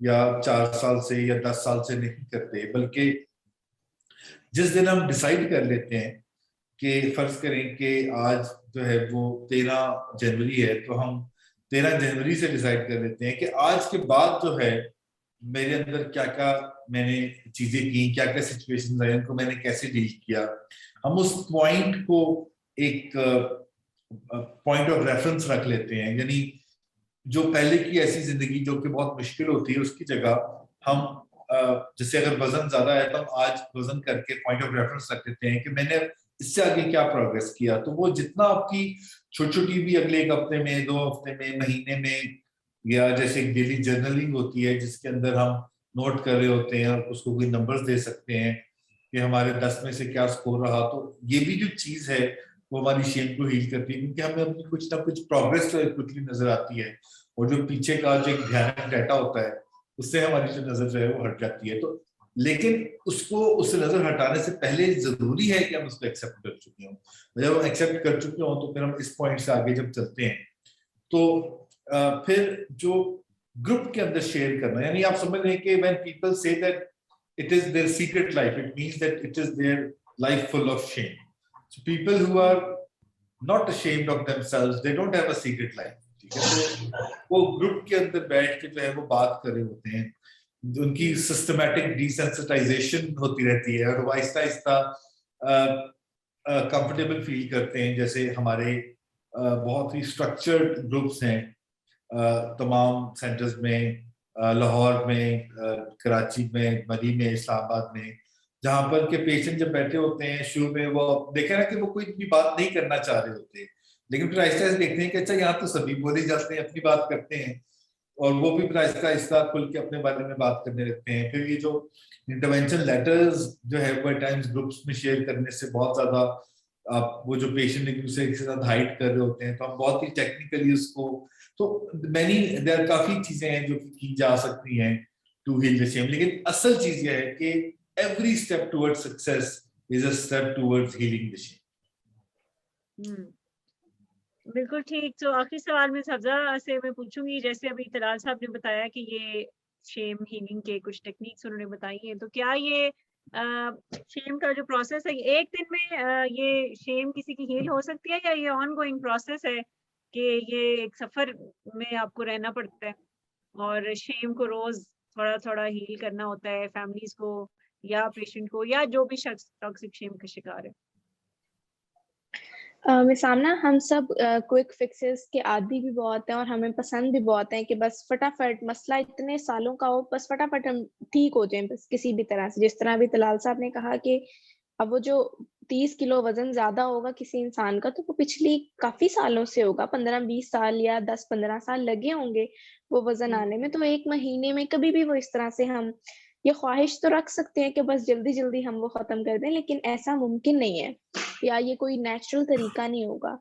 या 4 साल से या 10 साल से नहीं करते, बल्कि जिस दिन हम डिसाइड कर लेते हैं कि फर्ज करें कि आज जो है वो 13 जनवरी है, तो हम 13 जनवरी से डिसाइड कर लेते हैं कि आज के बाद जो है मेरे अंदर क्या क्या मैंने चीजें की, क्या क्या सिचुएशंस आई, उनको मैंने कैसे डील किया। हम उस पॉइंट को एक पॉइंट ऑफ रेफरेंस रख लेते हैं, यानी जो पहले की ऐसी जिंदगी जो कि बहुत मुश्किल होती है उसकी जगह हम जैसे अगर वजन ज्यादा है तो हम आज वजन करके पॉइंट ऑफ रेफरेंस रख देते हैं कि मैंने इससे आगे क्या प्रोग्रेस किया। तो वो जितना आपकी छोटी छोटी भी अगले 1 हफ्ते में, 2 हफ्ते में, महीने में, या जैसे एक डेली जर्नलिंग होती है जिसके अंदर हम नोट कर रहे होते हैं और उसको कोई नंबर्स दे सकते हैं कि हमारे 10 में से क्या स्कोर रहा। तो ये भी जो चीज है वो हमारी शेम को हील करती है, क्योंकि हमें अपनी कुछ ना कुछ प्रोग्रेस जो क्विकली नजर आती है, और जो पीछे का जो एक भयानक डाटा होता है उससे हमारी जो नजर जो है वो हट जाती है। तो लेकिन उसको उससे नजर हटाने से पहले जरूरी है कि हम उसको एक्सेप्ट कर चुके हों। जब हम एक्सेप्ट कर चुके हों तो फिर हम इस पॉइंट से आगे जब चलते हैं तो फिर जो ग्रुप के अंदर शेयर करना, यानी आप समझ रहे हैं कि when people say that it is their secret life, it means that it is their life full of shame. So people who are not ashamed of themselves, they don't have a secret life. ठीक है, तो वो ग्रुप के अंदर बैठ के जो है वो बात कर रहे होते हैं, उनकी सिस्टमैटिक डिसेंसिटाइजेशन होती रहती है और वो आहिस्ता आहिस्ता कंफर्टेबल फील करते हैं। जैसे हमारे बहुत ही स्ट्रक्चर्ड ग्रुप्स हैं तमाम सेंटर्स में, लाहौर में, कराची में, मरी में, इस्लामाबाद में, जहां पर के पेशेंट जब बैठे होते हैं शुरू में वो देखे ना कि वो कोई भी बात नहीं करना चाह रहे होते, लेकिन फिर आहिस्ता आहिस्ता देखते हैं कि अच्छा यहाँ तो सभी बोले जाते हैं, अपनी बात करते हैं और वो भी फिर आहिस्ता आहिस्ता खुल के अपने बारे में बात करने लगते हैं। फिर ये जो इंटरवेंशन लेटर्स जो है वो टाइम्स ग्रुप्स में शेयर करने से बहुत ज्यादा आप वो जो पेशेंट एक दूसरे के साथ हाइड कर रहे होते हैं, तो हम बहुत ही टेक्निकली उसको, तो देयर काफी चीजें हैं जो की जा सकती हैं टू हील द शेम, लेकिन असल चीज ये है कि every step towards success is a step towards healing the shame. बिल्कुल ठीक। तो आखिरी सवाल में सब्जा से मैं पूछूंगी, जैसे अभी तलाल साहब ने बताया कि ये शेम हीलिंग के कुछ टेक्निक्स उन्होंने बताई हैं, तो क्या ये शेम का जो प्रोसेस है एक दिन में ये शेम किसी की हील हो सकती है, या ये ऑन गोइंग प्रोसेस है कि ये एक सफर में आपको रहना पड़ता है और शेम को रोज थोड़ा थोड़ा हील करना होता है फैमिलीज को या पेशेंट को या जो भी शख्स टॉक्सिक शेम का शिकार है? सामना हम सब क्विक फिक्सेस के आदी भी बहुत हैं और हमें पसंद भी बहुत है कि बस फटाफट मसला इतने सालों का हो, बस फटाफट हम ठीक हो जाएं बस किसी भी तरह से। जिस तरह अभी तलाल साहब ने कहा कि अब वो जो 30 किलो वजन ज्यादा होगा किसी इंसान का, तो वो पिछली काफी सालों से होगा, 15-20 साल या 10-15 साल लगे होंगे वो वजन आने में। तो एक महीने में कभी भी वो इस तरह से हम ये ख्वाहिश तो रख सकते हैं कि बस जल्दी जल्दी हम वो खत्म कर दें, लेकिन ऐसा मुमकिन नहीं है या ये कोई नेचुरल तरीका नहीं होगा।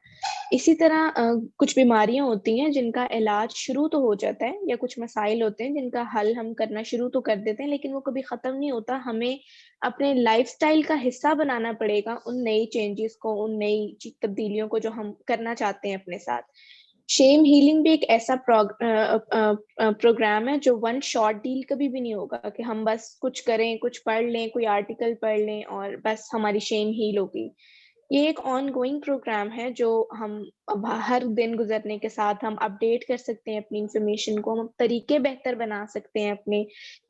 इसी तरह कुछ बीमारियां होती हैं जिनका इलाज शुरू तो हो जाता है, या कुछ मसाइल होते हैं जिनका हल हम करना शुरू तो कर देते हैं, लेकिन वो कभी खत्म नहीं होता। हमें अपने लाइफस्टाइल का हिस्सा बनाना पड़ेगा उन नई चेंजेस को, उन नई तब्दीलियों को जो हम करना चाहते हैं अपने साथ। शेम हीलिंग भी एक ऐसा प्रोग्राम है जो वन शॉट डील कभी भी नहीं होगा कि हम बस कुछ करें, कुछ पढ़ लें, कोई आर्टिकल पढ़ लें और बस हमारी शेम हील होगी। ये एक ऑन गोइंग प्रोग्राम है जो हम अब हर दिन गुजरने के साथ हम अपडेट कर सकते हैं अपनी इंफॉर्मेशन को, हम तरीके बेहतर बना सकते हैं अपने,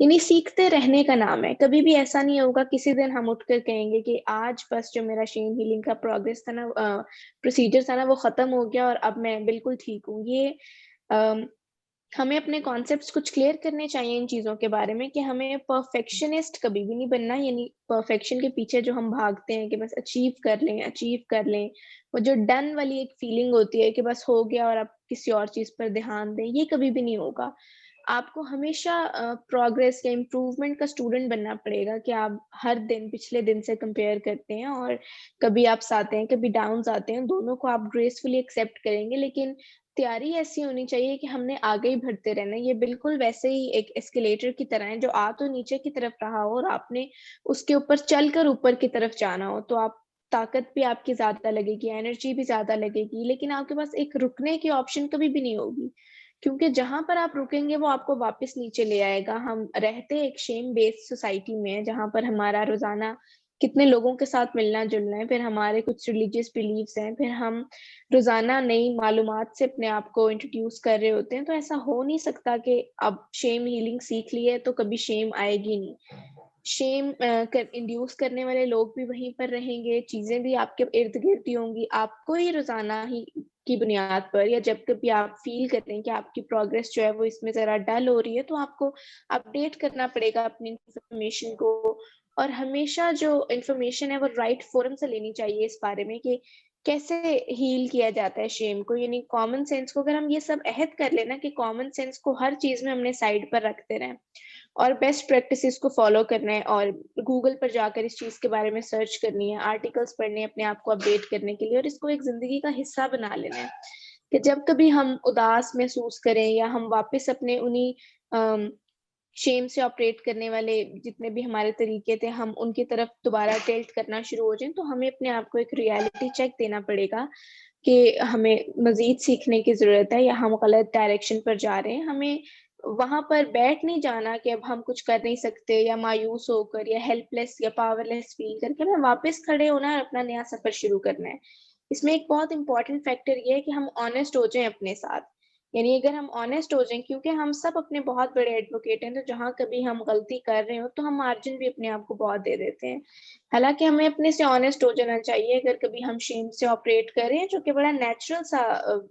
यानी सीखते रहने का नाम है। कभी भी ऐसा नहीं होगा किसी दिन हम उठकर कहेंगे कि आज बस जो मेरा शेम हीलिंग का प्रोग्रेस था ना, प्रोसीजर था ना, वो खत्म हो गया और अब मैं बिल्कुल ठीक हूँ। ये हमें अपने कॉन्सेप्ट्स कुछ क्लियर करने चाहिए इन चीजों के बारे में कि हमें परफेक्शनिस्ट कभी भी नहीं बनना, यानी परफेक्शन के पीछे जो हम भागते हैं कि बस अचीव कर लें, वो जो डन वाली एक फीलिंग होती है कि बस हो गया और अब किसी और चीज पर ध्यान दें, ये कभी भी नहीं होगा। आपको हमेशा प्रोग्रेस या इम्प्रूवमेंट का स्टूडेंट बनना पड़ेगा कि आप हर दिन पिछले दिन से कंपेयर करते हैं और कभी अप्स आते हैं, कभी डाउन्स आते हैं, दोनों को आप ग्रेसफुली एक्सेप्ट करेंगे, लेकिन तैयारी ऐसी होनी चाहिए कि हमने आगे ही बढ़ते रहना। ये बिल्कुल वैसे ही एक एस्केलेटर की तरह है जो आ तो नीचे की तरफ रहा हो और आपने उसके ऊपर चलकर ऊपर की तरफ जाना हो, तो आप ताकत भी आपकी ज्यादा लगेगी, एनर्जी भी ज्यादा लगेगी, लेकिन आपके पास एक रुकने की ऑप्शन कभी भी नहीं होगी, क्योंकि जहां पर आप रुकेंगे वो आपको वापस नीचे ले आएगा। हम रहते एक शेम बेस्ड सोसाइटी में जहां पर हमारा रोजाना कितने लोगों के साथ मिलना जुलना है, फिर हमारे कुछ रिलीजियस बिलीव्स हैं, फिर हम रोजाना नई मालूमात से अपने आप को इंट्रोड्यूस कर रहे होते हैं। तो ऐसा हो नहीं सकता कि अब शेम हीलिंग सीख ली है तो कभी शेम आएगी नहीं। शेम इंड्यूस करने वाले लोग भी वहीं पर रहेंगे, चीजें भी आपके इर्द गिर्द ही होंगी। आपको ही रोजाना ही की बुनियाद पर या जब कभी आप फील करते हैं कि आपकी प्रोग्रेस जो है वो इसमें जरा डल हो रही है, तो आपको अपडेट करना पड़ेगा अपनी इंफॉर्मेशन को, और हमेशा जो इंफॉर्मेशन है वो राइट फोरम से लेनी चाहिए इस बारे में कि कैसे हील किया जाता है शेम को, यानी कॉमन सेंस को। अगर हम ये सब अहद कर लेना कि कॉमन सेंस को हर चीज में हमने साइड पर रखते रहें और बेस्ट प्रैक्टिसेस को फॉलो करना है और गूगल पर जाकर इस चीज के बारे में सर्च करनी है, आर्टिकल्स पढ़ने अपने आप को अपडेट करने के लिए, और इसको एक जिंदगी का हिस्सा बना लेना है कि जब कभी हम उदास महसूस करें या हम वापस अपने उन्हीं शेम से ऑपरेट करने वाले जितने भी हमारे तरीके थे, हम उनकी तरफ दोबारा टिल्ट करना शुरू हो जाएँ, तो हमें अपने आप को एक रियलिटी चेक देना पड़ेगा कि हमें मज़ीद सीखने की ज़रूरत है या हम गलत डायरेक्शन पर जा रहे हैं। हमें वहाँ पर बैठ नहीं जाना कि अब हम कुछ कर नहीं सकते या मायूस होकर या हेल्पलेस या पावरलेस फ़ील करके हमें वापस खड़े होना है और अपना नया सफ़र शुरू करना है। इसमें एक बहुत इम्पोर्टेंट फैक्टर ये है कि हम ऑनेस्ट हो जाएँ अपने साथ। यानी अगर हम ऑनेस्ट हो जाएँ, क्योंकि हम सब अपने बहुत बड़े एडवोकेट हैं, तो जहाँ कभी हम गलती कर रहे हो, तो हम मार्जिन भी अपने आप को बहुत दे देते हैं। हालाँकि हमें अपने से ऑनेस्ट हो जाना चाहिए अगर कभी हम शेम से ऑपरेट कर रहे हैं, जो कि बड़ा नेचुरल सा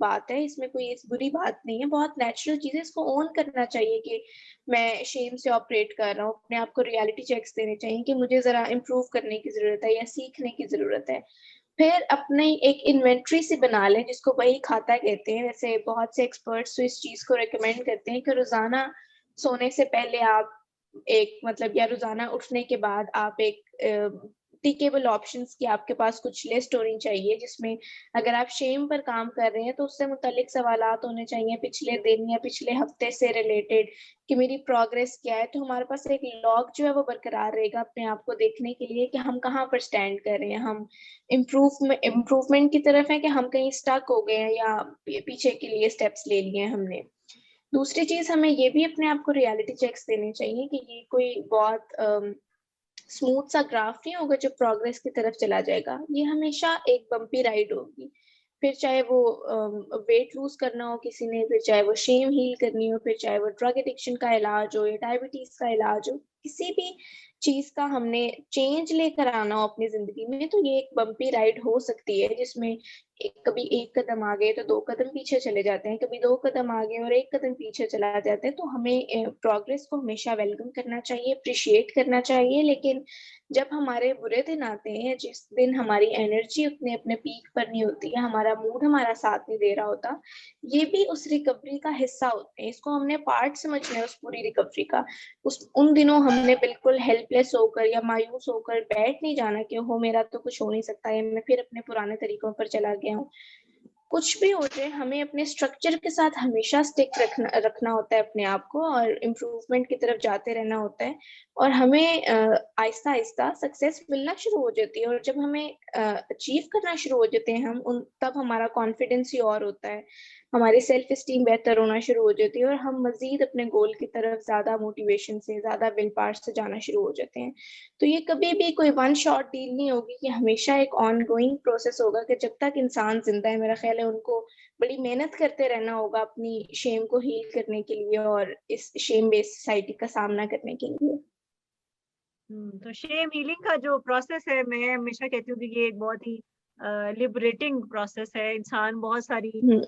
बात है, इसमें कोई इस बुरी बात नहीं है, बहुत नेचुरल चीज़ है, इसको ओन करना चाहिए कि मैं शेम से ऑपरेट कर रहा हूँ। अपने आप को रियलिटी चेक्स देने चाहिए कि मुझे ज़रा इम्प्रूव करने की ज़रूरत है या सीखने की ज़रूरत है। फिर अपनी एक इन्वेंटरी सी बना लें, जिसको बही खाता कहते हैं। वैसे बहुत से एक्सपर्ट्स तो इस चीज़ को रिकमेंड करते हैं कि रोज़ाना सोने से पहले आप एक मतलब या रोज़ाना उठने के बाद आप एक टिकेबल ऑप्शंस की आपके पास कुछ लिस्ट होनी चाहिए, जिसमें अगर आप शेम पर काम कर रहे हैं, तो उससे मुतालिक सवालात होने चाहिए पिछले दिन या पिछले हफ्ते से रिलेटेड कि मेरी प्रोग्रेस क्या है। तो हमारे पास एक लॉग जो है वो बरकरार रहेगा अपने आप को देखने के लिए कि हम कहाँ पर स्टैंड कर रहे हैं। हम इम्प्रूवमेंट की तरफ है कि हम कहीं स्टक हो गए हैं या पीछे के लिए स्टेप्स ले लिए हैं हमने। दूसरी चीज़ हमें ये भी अपने आप को रियलिटी चेक्स देने चाहिए कि ये कोई बहुत स्मूथ सा ग्राफ नहीं होगा जो प्रोग्रेस की तरफ चला जाएगा। ये हमेशा एक बम्पी राइड होगी। फिर चाहे वो वेट लूज़ करना हो किसी ने, फिर चाहे वो शेम हील करनी हो, फिर चाहे वो ड्रग एडिक्शन का इलाज हो या डायबिटीज़ का इलाज हो, किसी भी चीज़ का हमने चेंज लेकर आना हो अपनी ज़िंदगी में, तो ये एक बम्पी राइड हो सकती है जिसमें कभी 1 कदम आगे तो 2 कदम पीछे चले जाते हैं, कभी 2 कदम आगे और 1 कदम पीछे चला जाता है। तो हमें प्रोग्रेस को हमेशा वेलकम करना चाहिए, एप्रिशिएट करना चाहिए, लेकिन जब हमारे बुरे दिन आते हैं, जिस दिन हमारी एनर्जी उतने अपने पीक पर नहीं होती है, हमारा मूड हमारा साथ नहीं दे रहा होता, ये भी उस रिकवरी का हिस्सा होते हैं। इसको हमने पार्ट समझना है उस पूरी रिकवरी का। उन दिनों हमने बिल्कुल हेल्पलेस होकर या मायूस होकर बैठ नहीं जाना कि ओहो! मेरा तो कुछ हो नहीं सकता है, मैं फिर अपने पुराने तरीकों पर चला गया हूँ। कुछ भी हो जाए, हमें अपने स्ट्रक्चर के साथ हमेशा स्टिक रखना होता है अपने आप को और इम्प्रूवमेंट की तरफ जाते रहना होता है और हमें आहिस्ता-आहिस्ता सक्सेस मिलना शुरू हो जाती है और जब हमें अचीव करना शुरू हो जाते हैं हम उन तब हमारा कॉन्फिडेंस ही और होता है। हमारी सेल्फ एस्टीम बेहतर होना शुरू हो जाती है और हम मज़ीद अपने गोल की तरफ ज़्यादा मोटिवेशन से, ज़्यादा विल पावर से जाना शुरू हो जाते हैं। तो ये कभी भी कोई वन शॉट डील नहीं होगी, ये हमेशा एक ऑनगोइंग प्रोसेस होगा कि जब तक इंसान ज़िंदा है, मेरा ख़्याल है उनको बड़ी मेहनत करते रहना होगा अपनी शेम को हील करने के लिए और इस शेम बेस्ड सोसाइटी का सामना करने के लिए। तो शेम हीलिंग का जो प्रोसेस है, मैं हमेशा कहती हूँ कि ये एक बहुत ही लिबरेटिंग प्रोसेस है। इंसान बहुत सारी हुँ,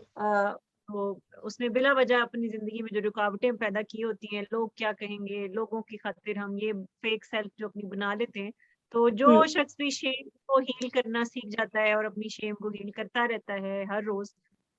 वो उसने बिला वजह अपनी जिंदगी में जो रुकावटें पैदा की होती हैं, लोग क्या कहेंगे, लोगों की खातिर हम ये फेक सेल्फ जो अपनी बना लेते हैं। तो जो हुँ, शख्स भी शेम को हील करना सीख जाता है और अपनी शेम को हील करता रहता है हर रोज,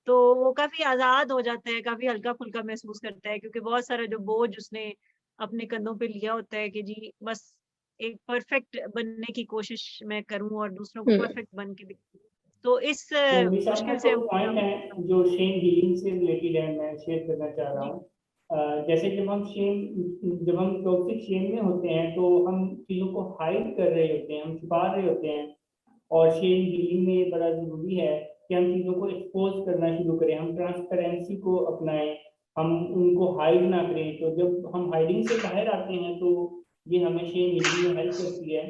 तो वो काफी आजाद हो जाता है, काफी हल्का फुल्का महसूस करता है, क्योंकि बहुत सारा जो बोझ उसने अपने कंधों पे लिया होता है कि जी बस एक परफेक्ट बनने की कोशिश मैं करूं और दूसरों को हुँ, परफेक्ट बन के दिखाऊं। तो इस तो निशा अपना मुश्किल से कोई वो पॉइंट है जो शेम हीलिंग से रिलेटेड है, मैं शेयर करना चाह रहा जी। हूँ। जैसे जब हम टॉक्सिक शेम में होते हैं तो हम चीज़ों को हाइड कर रहे होते हैं, हम छुपा रहे होते हैं। और शेम हीलिंग में ये बड़ा ज़रूरी है कि हम चीज़ों को एक्सपोज करना शुरू करें, हम ट्रांसपेरेंसी को अपनाएं, हम उनको हाइड ना करें। तो जब हम हाइडिंग से बाहर आते हैं तो ये हमें शेम हीलिंग में हेल्प करती है।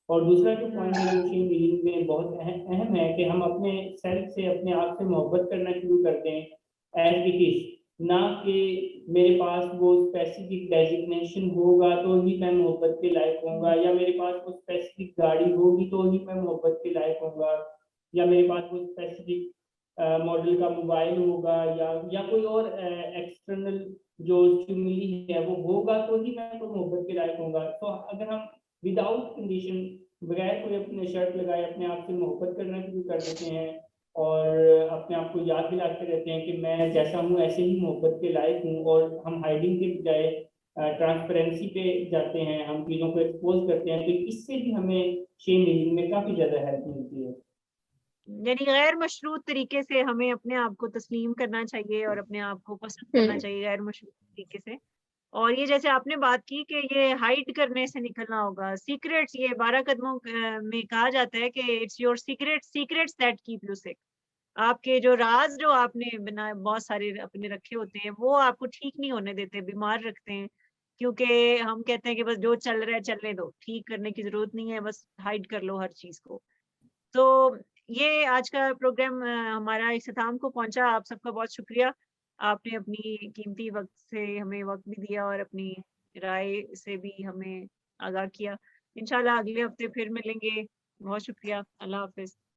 और दूसरा जो पॉइंट है जो शेम हीलिंग में बहुत अहम है कि हम अपने सेल्फ से, अपने आप से मोहब्बत करना शुरू कर दें एज इट इज, ना कि मेरे पास वो स्पेसिफिक डेजिग्नेशन होगा तो ही मैं मोहब्बत के लायक होऊंगा, या मेरे पास वो स्पेसिफिक गाड़ी होगी तो ही मैं मोहब्बत के लायक होऊंगा, या मेरे पास वो स्पेसिफिक मॉडल का मोबाइल होगा, या कोई और एक्सटर्नल जो स्टिमुली है वो होगा तो ही मैं तो मोहब्बत के लायक होऊंगा। तो अगर हम विदाउट कंडीशन, बगैर कोई अपने शर्त लगाए अपने आप से मोहब्बत करना शुरू कर देते हैं और अपने आप को याद दिलाते रहते हैं कि मैं जैसा हूँ ऐसे ही मोहब्बत के लायक हूँ, और हम हाइडिंग के बजाय ट्रांसपेरेंसी पे जाते हैं, हम चीज़ों को एक्सपोज करते हैं, तो इससे भी हमें शेम हीलिंग में काफ़ी ज़्यादा हेल्प मिलती है। यानी गैर मशरूत तरीके से हमें अपने आप को तस्लीम करना चाहिए और अपने आप को पसंद करना हुँ, चाहिए गैर मशरूत तरीके से। और ये जैसे आपने बात की कि ये हाइड करने से निकलना होगा, सीक्रेट्स, ये 12 कदमों में कहा जाता है कि it's your secrets that keep you sick. आपके जो राज जो आपने बना बहुत सारे अपने रखे होते हैं, वो आपको ठीक नहीं होने देते, बीमार रखते हैं। क्योंकि हम कहते हैं कि बस जो चल रहा है चलने दो, ठीक करने की ज़रूरत नहीं है, बस हाइड कर लो हर चीज़ को। तो ये आज का प्रोग्राम हमारा इख्तिताम को पहुँचा। आप सबका बहुत शुक्रिया। आपने अपनी कीमती वक़्त से हमें वक़्त भी दिया और अपनी राय से भी हमें आगाह किया। इंशाल्लाह अगले हफ्ते फिर मिलेंगे। बहुत शुक्रिया। अल्लाह हाफ़िज़।